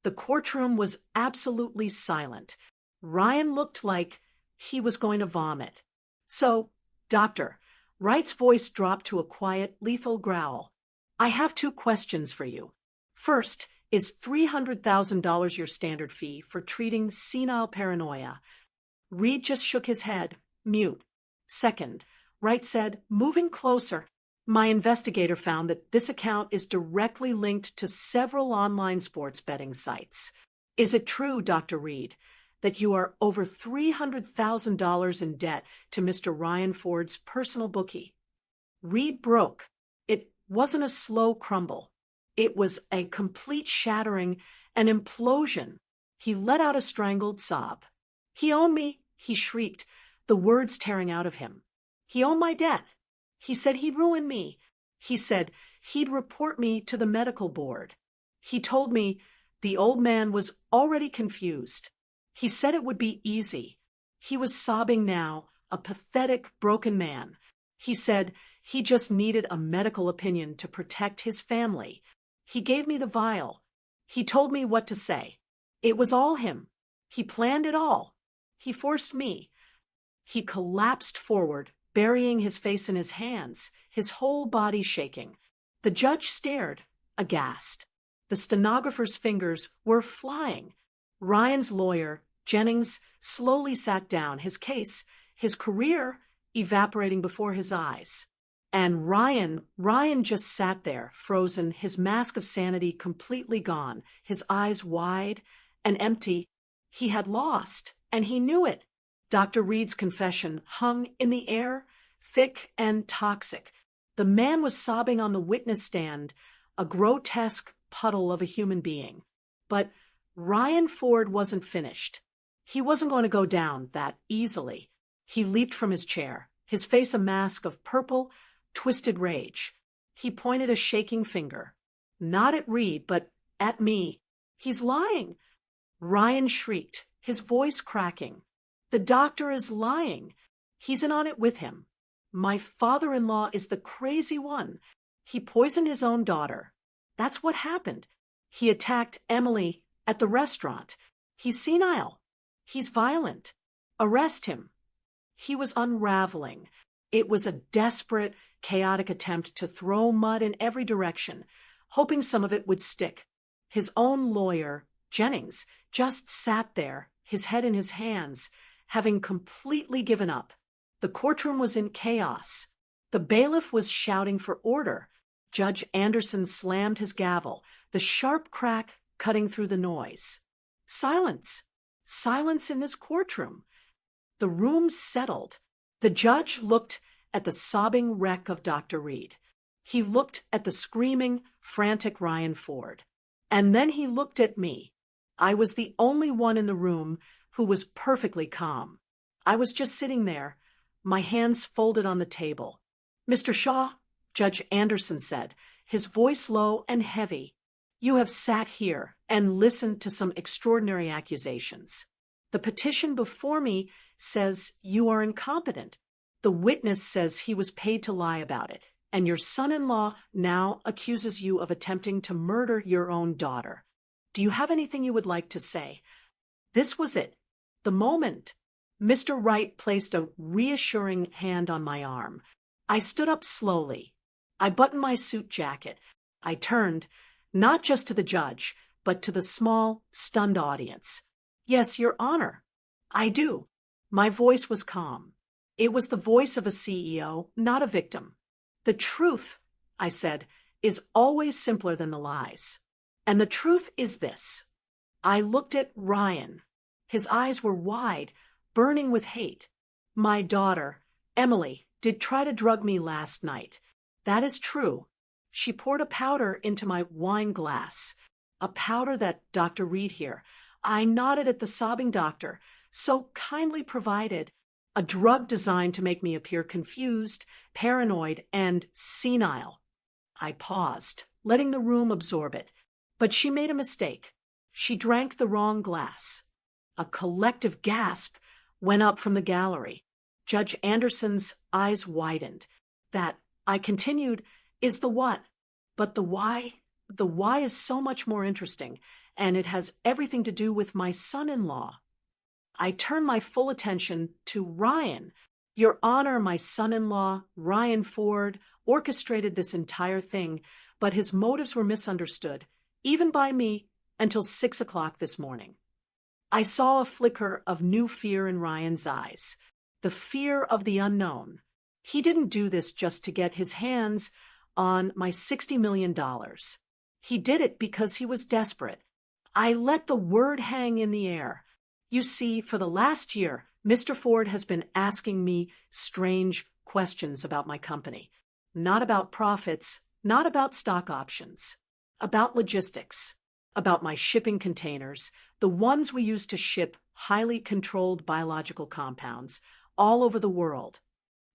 The courtroom was absolutely silent. Ryan looked like he was going to vomit. So, Doctor, Wright's voice dropped to a quiet, lethal growl. I have 2 questions for you. First, is $300,000 your standard fee for treating senile paranoia? Reed just shook his head, mute. Second, Wright said, moving closer, my investigator found that this account is directly linked to several online sports betting sites. Is it true, Dr. Reed, that you are over $300,000 in debt to Mr. Ryan Ford's personal bookie? Reed broke. It wasn't a slow crumble. It was a complete shattering, an implosion. He let out a strangled sob. He owned me, he shrieked, the words tearing out of him. He owned my debt. He said he'd ruin me. He said he'd report me to the medical board. He told me the old man was already confused. He said it would be easy. He was sobbing now, a pathetic, broken man. He said he just needed a medical opinion to protect his family. He gave me the vial. He told me what to say. It was all him. He planned it all. He forced me. He collapsed forward, burying his face in his hands, his whole body shaking. The judge stared, aghast. The stenographer's fingers were flying. Ryan's lawyer, Jennings, slowly sat down, his case, his career evaporating before his eyes. And Ryan just sat there, frozen, his mask of sanity completely gone, his eyes wide and empty. He had lost, and he knew it. Dr. Reed's confession hung in the air, thick and toxic. The man was sobbing on the witness stand, a grotesque puddle of a human being. But Ryan Ford wasn't finished. He wasn't going to go down that easily. He leaped from his chair, his face a mask of purple, twisted rage. He pointed a shaking finger. Not at Reed, but at me. He's lying. Ryan shrieked, his voice cracking. The doctor is lying. He's in on it with him. My father-in-law is the crazy one. He poisoned his own daughter. That's what happened. He attacked Emily at the restaurant. He's senile. He's violent. Arrest him. He was unraveling. It was a desperate, chaotic attempt to throw mud in every direction, hoping some of it would stick. His own lawyer, Jennings, just sat there, his head in his hands, having completely given up. The courtroom was in chaos. The bailiff was shouting for order. Judge Anderson slammed his gavel, the sharp crack cutting through the noise. Silence. Silence in this courtroom. The room settled. The judge looked at the sobbing wreck of Dr. Reed. He looked at the screaming, frantic Ryan Ford. And then he looked at me. I was the only one in the room who was perfectly calm. I was just sitting there, my hands folded on the table. Mr. Shaw, Judge Anderson said, his voice low and heavy, you have sat here and listened to some extraordinary accusations. The petition before me says you are incompetent. The witness says he was paid to lie about it, and your son-in-law now accuses you of attempting to murder your own daughter. Do you have anything you would like to say? This was it. The moment. Mr. Wright placed a reassuring hand on my arm. I stood up slowly. I buttoned my suit jacket. I turned, not just to the judge, but to the small, stunned audience. Yes, Your Honor. I do. My voice was calm. It was the voice of a CEO, not a victim. The truth, I said, is always simpler than the lies. And the truth is this. I looked at Ryan. His eyes were wide, burning with hate. My daughter, Emily, did try to drug me last night. That is true. She poured a powder into my wine glass, a powder that Dr. Reed here. I nodded at the sobbing doctor, so kindly provided, a drug designed to make me appear confused, paranoid, and senile. I paused, letting the room absorb it. But she made a mistake. She drank the wrong glass. A collective gasp went up from the gallery. Judge Anderson's eyes widened. That, I continued, is the what. But the why is so much more interesting, and it has everything to do with my son-in-law. I turned my full attention to Ryan. Your Honor, my son-in-law, Ryan Ford, orchestrated this entire thing, but his motives were misunderstood, even by me, until 6 o'clock this morning. I saw a flicker of new fear in Ryan's eyes, the fear of the unknown. He didn't do this just to get his hands on my $60 million. He did it because he was desperate. I let the word hang in the air. You see, for the last year, Mr. Ford has been asking me strange questions about my company. Not about profits, not about stock options, about logistics, about my shipping containers, the ones we use to ship highly controlled biological compounds all over the world.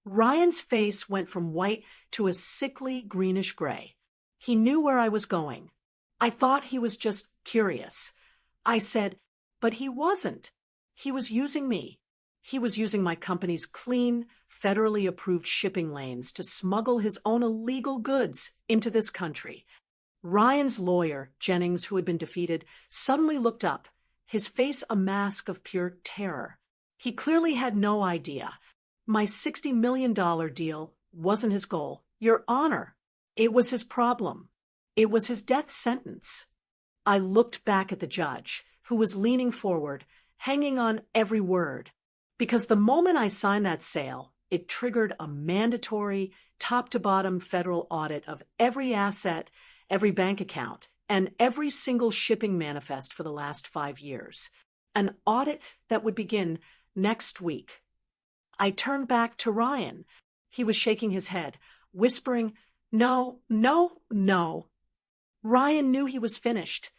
Ryan's face went from white to a sickly greenish gray. He knew where I was going. I thought he was just curious. I said, but he wasn't. He was using me. He was using my company's clean, federally approved shipping lanes to smuggle his own illegal goods into this country. Ryan's lawyer, Jennings, who had been defeated, suddenly looked up, his face a mask of pure terror. He clearly had no idea. My $60 million deal wasn't his goal, Your Honor. It was his problem. It was his death sentence. I looked back at the judge, who was leaning forward, hanging on every word. Because the moment I signed that sale, it triggered a mandatory, top-to-bottom federal audit of every asset, every bank account, and every single shipping manifest for the last 5 years. An audit that would begin next week. I turned back to Ryan. He was shaking his head, whispering, "No, no, no." Ryan knew he was finished.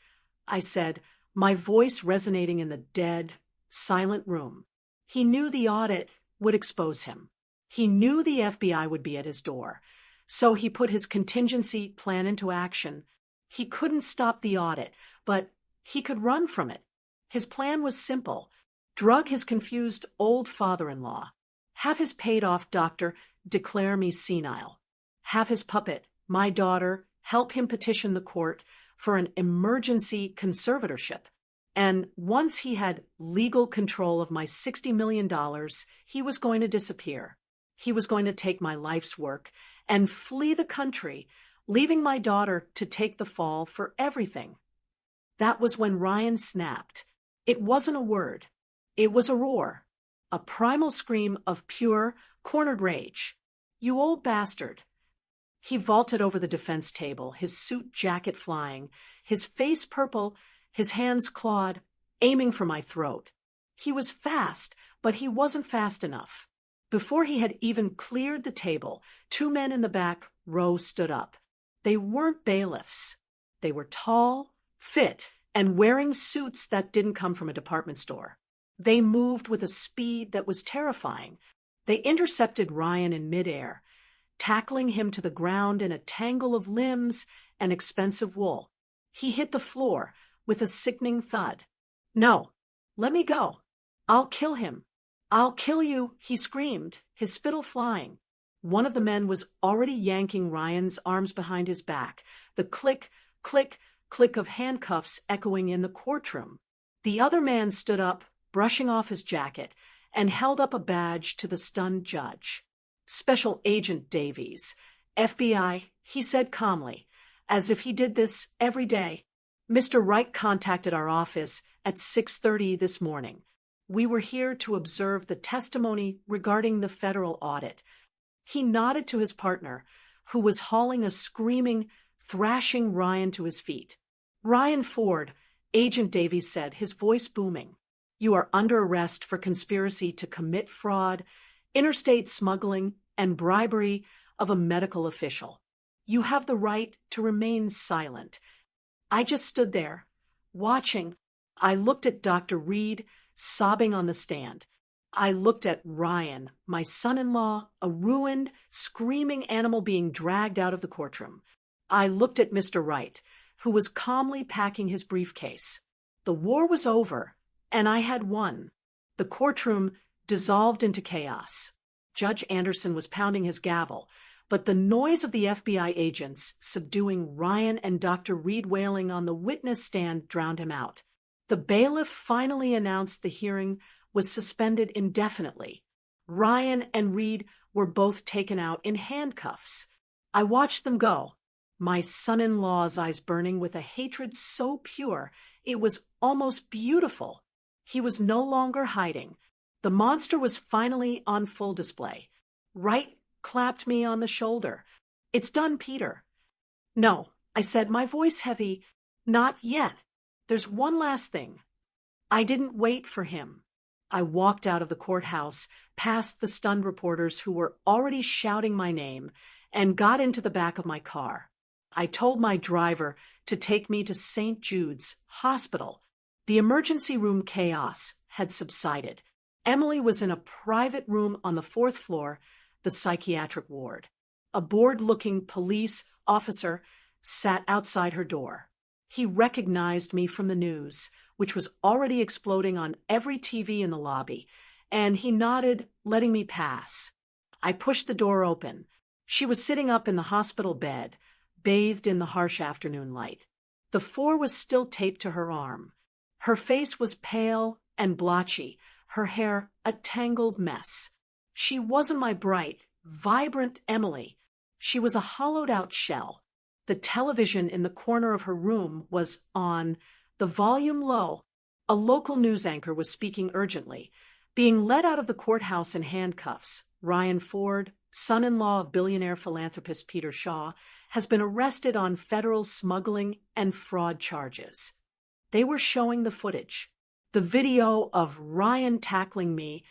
I said, my voice resonating in the dead, silent room. He knew the audit would expose him. He knew the FBI would be at his door. So he put his contingency plan into action. He couldn't stop the audit, but he could run from it. His plan was simple. Drug his confused old father-in-law. Have his paid-off doctor declare me senile. Have his puppet, my daughter, help him petition the court for an emergency conservatorship. And once he had legal control of my $60 million, he was going to disappear. He was going to take my life's work and flee the country, leaving my daughter to take the fall for everything. That was when Ryan snapped. It wasn't a word. It was a roar. A primal scream of pure, cornered rage. "You old bastard." He vaulted over the defense table, his suit jacket flying, his face purple, his hands clawed, aiming for my throat. He was fast, but he wasn't fast enough. Before he had even cleared the table, 2 men in the back row stood up. They weren't bailiffs. They were tall, fit, and wearing suits that didn't come from a department store. They moved with a speed that was terrifying. They intercepted Ryan in midair, tackling him to the ground in a tangle of limbs and expensive wool. He hit the floor with a sickening thud. "No, let me go. I'll kill him. I'll kill you," he screamed, his spittle flying. One of the men was already yanking Ryan's arms behind his back, the click, click, click of handcuffs echoing in the courtroom. The other man stood up, brushing off his jacket, and held up a badge to the stunned judge. "Special Agent Davies, FBI," he said calmly, as if he did this every day. "Mr. Wright contacted our office at 6:30 this morning. We were here to observe the testimony regarding the federal audit." He nodded to his partner, who was hauling a screaming, thrashing Ryan to his feet. "Ryan Ford," Agent Davies said, his voice booming. "You are under arrest for conspiracy to commit fraud, interstate smuggling, and bribery of a medical official. You have the right to remain silent." I just stood there, watching. I looked at Dr. Reed, sobbing on the stand. I looked at Ryan, my son-in-law, a ruined, screaming animal being dragged out of the courtroom. I looked at Mr. Wright, who was calmly packing his briefcase. The war was over, and I had won. The courtroom dissolved into chaos. Judge Anderson was pounding his gavel, but the noise of the FBI agents subduing Ryan and Dr. Reed wailing on the witness stand drowned him out. The bailiff finally announced the hearing was suspended indefinitely. Ryan and Reed were both taken out in handcuffs. I watched them go, my son-in-law's eyes burning with a hatred so pure it was almost beautiful. He was no longer hiding. The monster was finally on full display. Wright clapped me on the shoulder. "It's done, Peter." "No," I said, my voice heavy. "Not yet. There's one last thing." I didn't wait for him. I walked out of the courthouse, past the stunned reporters who were already shouting my name, and got into the back of my car. I told my driver to take me to St. Jude's Hospital. The emergency room chaos had subsided. Emily was in a private room on the fourth floor, the psychiatric ward. A bored-looking police officer sat outside her door. He recognized me from the news, which was already exploding on every TV in the lobby, and he nodded, letting me pass. I pushed the door open. She was sitting up in the hospital bed, bathed in the harsh afternoon light. The 4 was still taped to her arm. Her face was pale and blotchy, her hair a tangled mess. She wasn't my bright, vibrant Emily. She was a hollowed-out shell. The television in the corner of her room was on, the volume low. A local news anchor was speaking urgently. Being led out of the courthouse in handcuffs, Ryan Ford, son-in-law of billionaire philanthropist Peter Shaw, has been arrested on federal smuggling and fraud charges. They were showing the footage. The video of Ryan tackling me,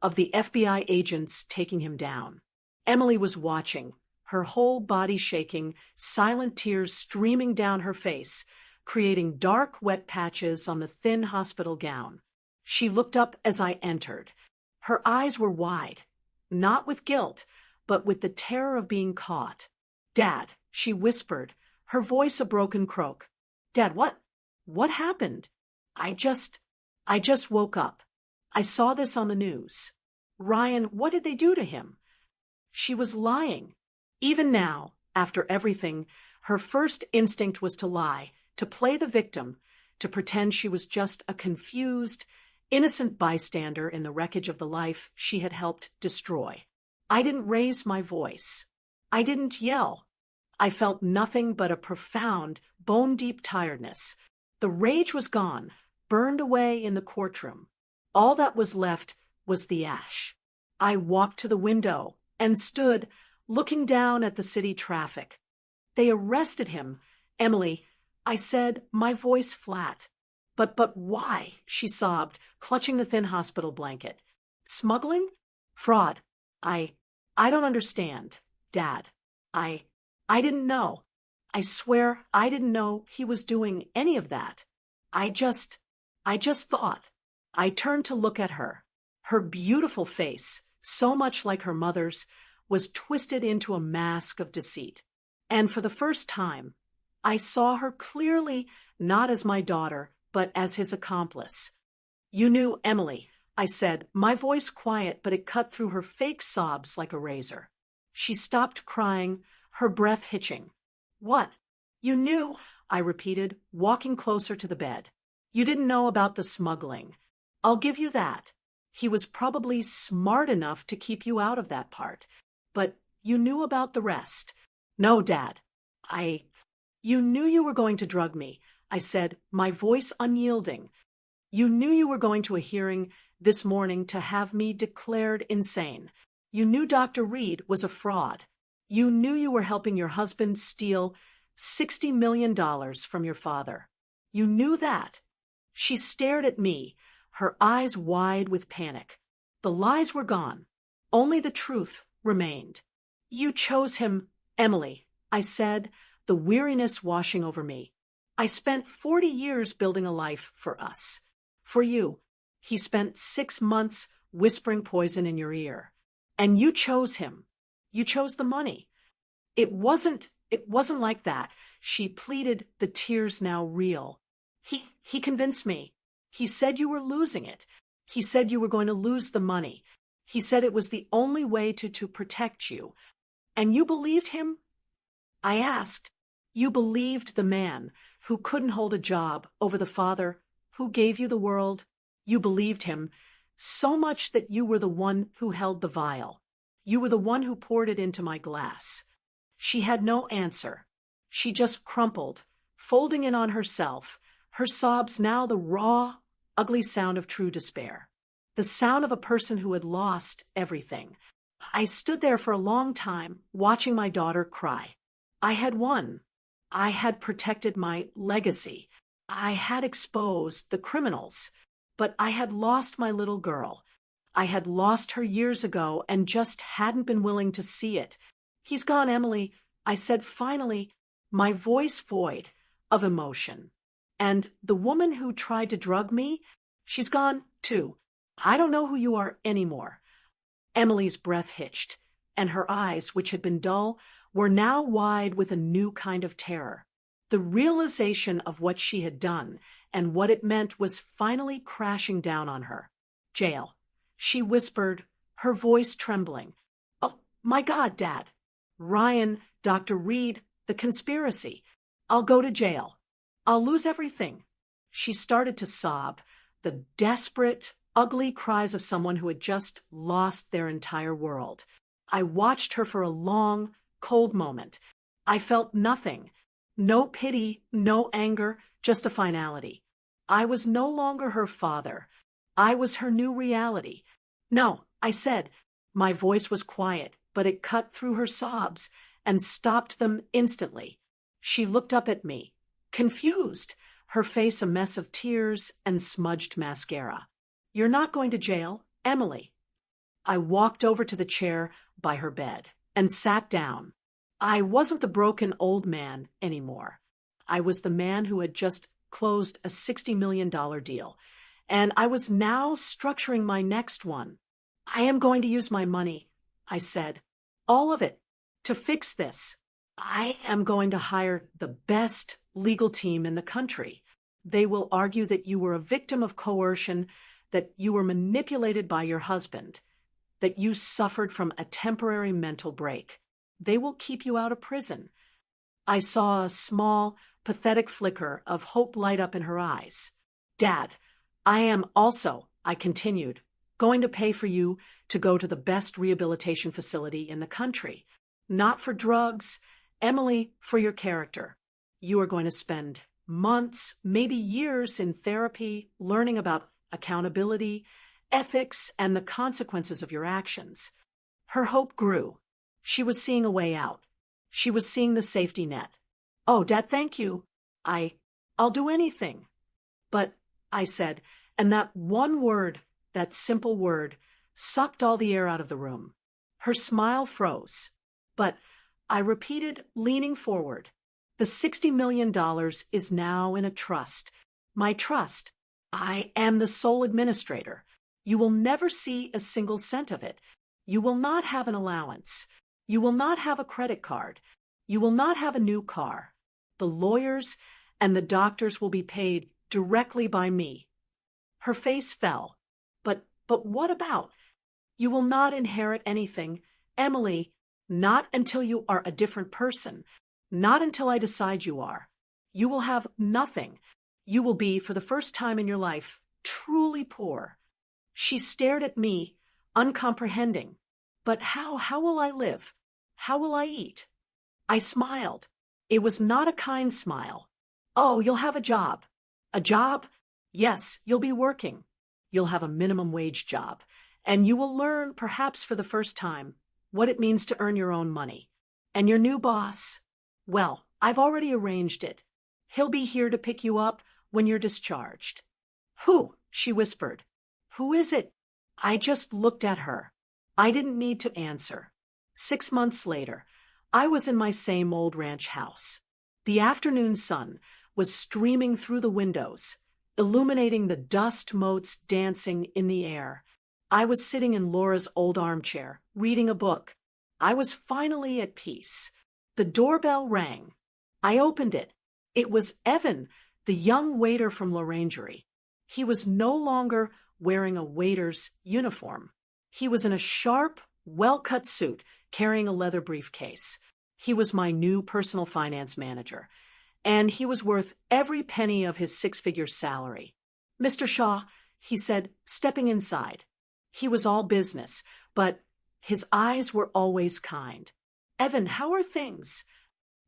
of the FBI agents taking him down. Emily was watching, her whole body shaking, silent tears streaming down her face, creating dark, wet patches on the thin hospital gown. She looked up as I entered. Her eyes were wide, not with guilt, but with the terror of being caught. "Dad," she whispered, her voice a broken croak. "Dad, what happened? I just woke up. I saw this on the news. Ryan, what did they do to him?" She was lying. Even now, after everything, her first instinct was to lie, to play the victim, to pretend she was just a confused, innocent bystander in the wreckage of the life she had helped destroy. I didn't raise my voice. I didn't yell. I felt nothing but a profound, bone-deep tiredness. The rage was gone, burned away in the courtroom. All that was left was the ash. I walked to the window and stood, looking down at the city traffic. "They arrested him, Emily," I said, my voice flat. But why?" she sobbed, clutching the thin hospital blanket. "Smuggling? Fraud. I don't understand, Dad. I didn't know. I swear I didn't know he was doing any of that. I just thought." I turned to look at her. Her beautiful face, so much like her mother's, was twisted into a mask of deceit. And for the first time, I saw her clearly not as my daughter, but as his accomplice. "You knew Emily," I said, my voice quiet, but it cut through her fake sobs like a razor. She stopped crying, her breath hitching. "What? You knew?" I repeated, walking closer to the bed. "You didn't know about the smuggling. I'll give you that. He was probably smart enough to keep you out of that part. But you knew about the rest." "No, Dad. You knew you were going to drug me," I said, my voice unyielding. "You knew you were going to a hearing this morning to have me declared insane. You knew Dr. Reed was a fraud. You knew you were helping your husband steal $60 million from your father. You knew that." She stared at me, her eyes wide with panic. The lies were gone. Only the truth remained. "You chose him, Emily," I said, the weariness washing over me. "I spent 40 years building a life for us. For you, he spent 6 months whispering poison in your ear. And you chose him. You chose the money." It wasn't like that," she pleaded, the tears now real. He convinced me. He said you were losing it. He said you were going to lose the money. He said it was the only way to protect you. And you believed him?" I asked. "You believed the man who couldn't hold a job over the father who gave you the world? You believed him so much that you were the one who held the vial. You were the one who poured it into my glass." She had no answer. She just crumpled, folding in on herself, her sobs now the raw, ugly sound of true despair. The sound of a person who had lost everything. I stood there for a long time, watching my daughter cry. I had won. I had protected my legacy. I had exposed the criminals. But I had lost my little girl. I had lost her years ago and just hadn't been willing to see it. "He's gone, Emily," I said finally, my voice void of emotion. "And the woman who tried to drug me, she's gone too. I don't know who you are anymore." Emily's breath hitched, and her eyes, which had been dull, were now wide with a new kind of terror. The realization of what she had done and what it meant was finally crashing down on her. "Jail," she whispered, her voice trembling. "Oh, my God, Dad. Ryan, Dr. Reed, the conspiracy. I'll go to jail. I'll lose everything." She started to sob, the desperate, ugly cries of someone who had just lost their entire world. I watched her for a long, cold moment. I felt nothing. No pity, no anger, just a finality. I was no longer her father. I was her new reality. "No," I said. My voice was quiet, but it cut through her sobs and stopped them instantly. She looked up at me, confused, her face a mess of tears and smudged mascara. "You're not going to jail, Emily." I walked over to the chair by her bed and sat down. I wasn't the broken old man anymore. I was the man who had just closed a $60 million deal, and I was now structuring my next one. "I am going to use my money," I said, "all of it, to fix this. I am going to hire the best legal team in the country. They will argue that you were a victim of coercion, that you were manipulated by your husband, that you suffered from a temporary mental break. They will keep you out of prison." I saw a small, pathetic flicker of hope light up in her eyes. "Dad, I am also," I continued, "going to pay for you to go to the best rehabilitation facility in the country. Not for drugs, Emily, for your character. You are going to spend months, maybe years in therapy, learning about accountability, ethics, and the consequences of your actions." Her hope grew. She was seeing a way out. She was seeing the safety net. "Oh, Dad, thank you. I'll do anything." "But," I said, and that one word, that simple word, sucked all the air out of the room. Her smile froze. "But," I repeated, leaning forward, "the $60 million is now in a trust. My trust. I am the sole administrator. You will never see a single cent of it. You will not have an allowance. You will not have a credit card. You will not have a new car. The lawyers and the doctors will be paid directly by me." Her face fell. But what about? "You will not inherit anything, Emily, not until you are a different person, not until I decide you are. You will have nothing. You will be, for the first time in your life, truly poor." She stared at me, uncomprehending. "But how will I live? How will I eat?" I smiled. It was not a kind smile. "Oh, you'll have a job." "A job?" "Yes, you'll be working. You'll have a minimum wage job, and you will learn, perhaps for the first time, what it means to earn your own money. And your new boss, well, I've already arranged it. He'll be here to pick you up when you're discharged." "Who?" she whispered. "Who is it?" I just looked at her. I didn't need to answer. 6 months later, I was in my same old ranch house. The afternoon sun was streaming through the windows, illuminating the dust motes dancing in the air. I was sitting in Laura's old armchair, reading a book. I was finally at peace. The doorbell rang. I opened it. It was Evan, the young waiter from L'Orangerie. He was no longer wearing a waiter's uniform. He was in a sharp, well-cut suit, carrying a leather briefcase. He was my new personal finance manager, and he was worth every penny of his 6-figure salary. "Mr. Shaw," he said, stepping inside. He was all business, but his eyes were always kind. "Evan, how are things?"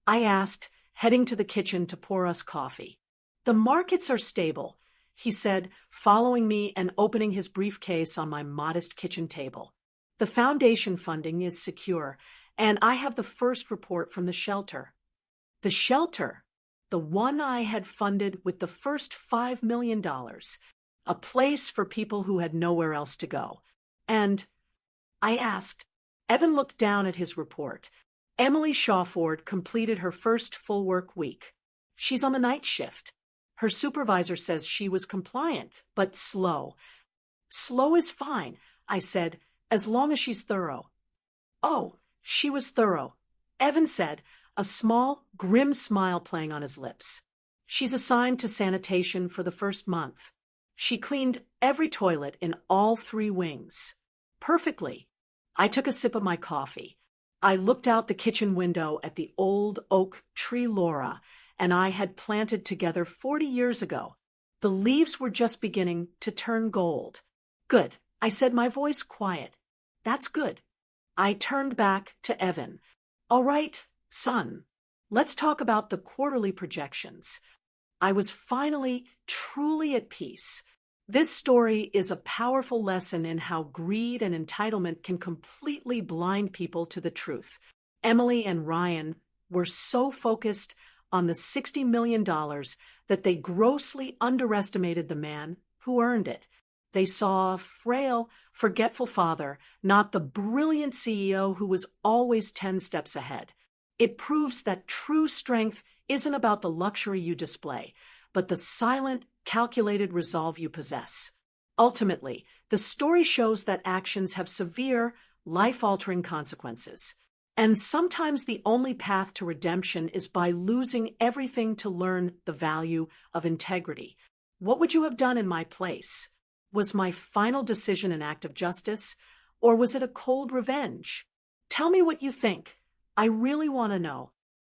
I asked, heading to the kitchen to pour us coffee. "The markets are stable," he said, following me and opening his briefcase on my modest kitchen table. "The foundation funding is secure, and I have the first report from the shelter." The shelter, the one I had funded with the first $5 million, a place for people who had nowhere else to go. And I asked. Evan looked down at his report. Emily Shawford completed her first full work week. She's on the night shift. Her supervisor says she was compliant, but slow. Slow is fine, I said, as long as she's thorough. Oh, she was thorough, Evan said, a small, grim smile playing on his lips. She's assigned to sanitation for the first month. She cleaned every toilet in all 3 wings. Perfectly. I took a sip of my coffee. I looked out the kitchen window at the old oak tree Laura and I had planted together 40 years ago. The leaves were just beginning to turn gold. Good, I said, my voice quiet. That's good. I turned back to Evan. All right, son, let's talk about the quarterly projections. I was finally truly at peace. This story is a powerful lesson in how greed and entitlement can completely blind people to the truth. Emily and Ryan were so focused on the $60 million that they grossly underestimated the man who earned it. They saw a frail, forgetful father, not the brilliant CEO who was always 10 steps ahead. It proves that true strength isn't about the luxury you display, but the silent, calculated resolve you possess. Ultimately, the story shows that actions have severe, life-altering consequences. And sometimes the only path to redemption is by losing everything to learn the value of integrity. What would you have done in my place? Was my final decision an act of justice, or was it a cold revenge? Tell me what you think. I really want to know.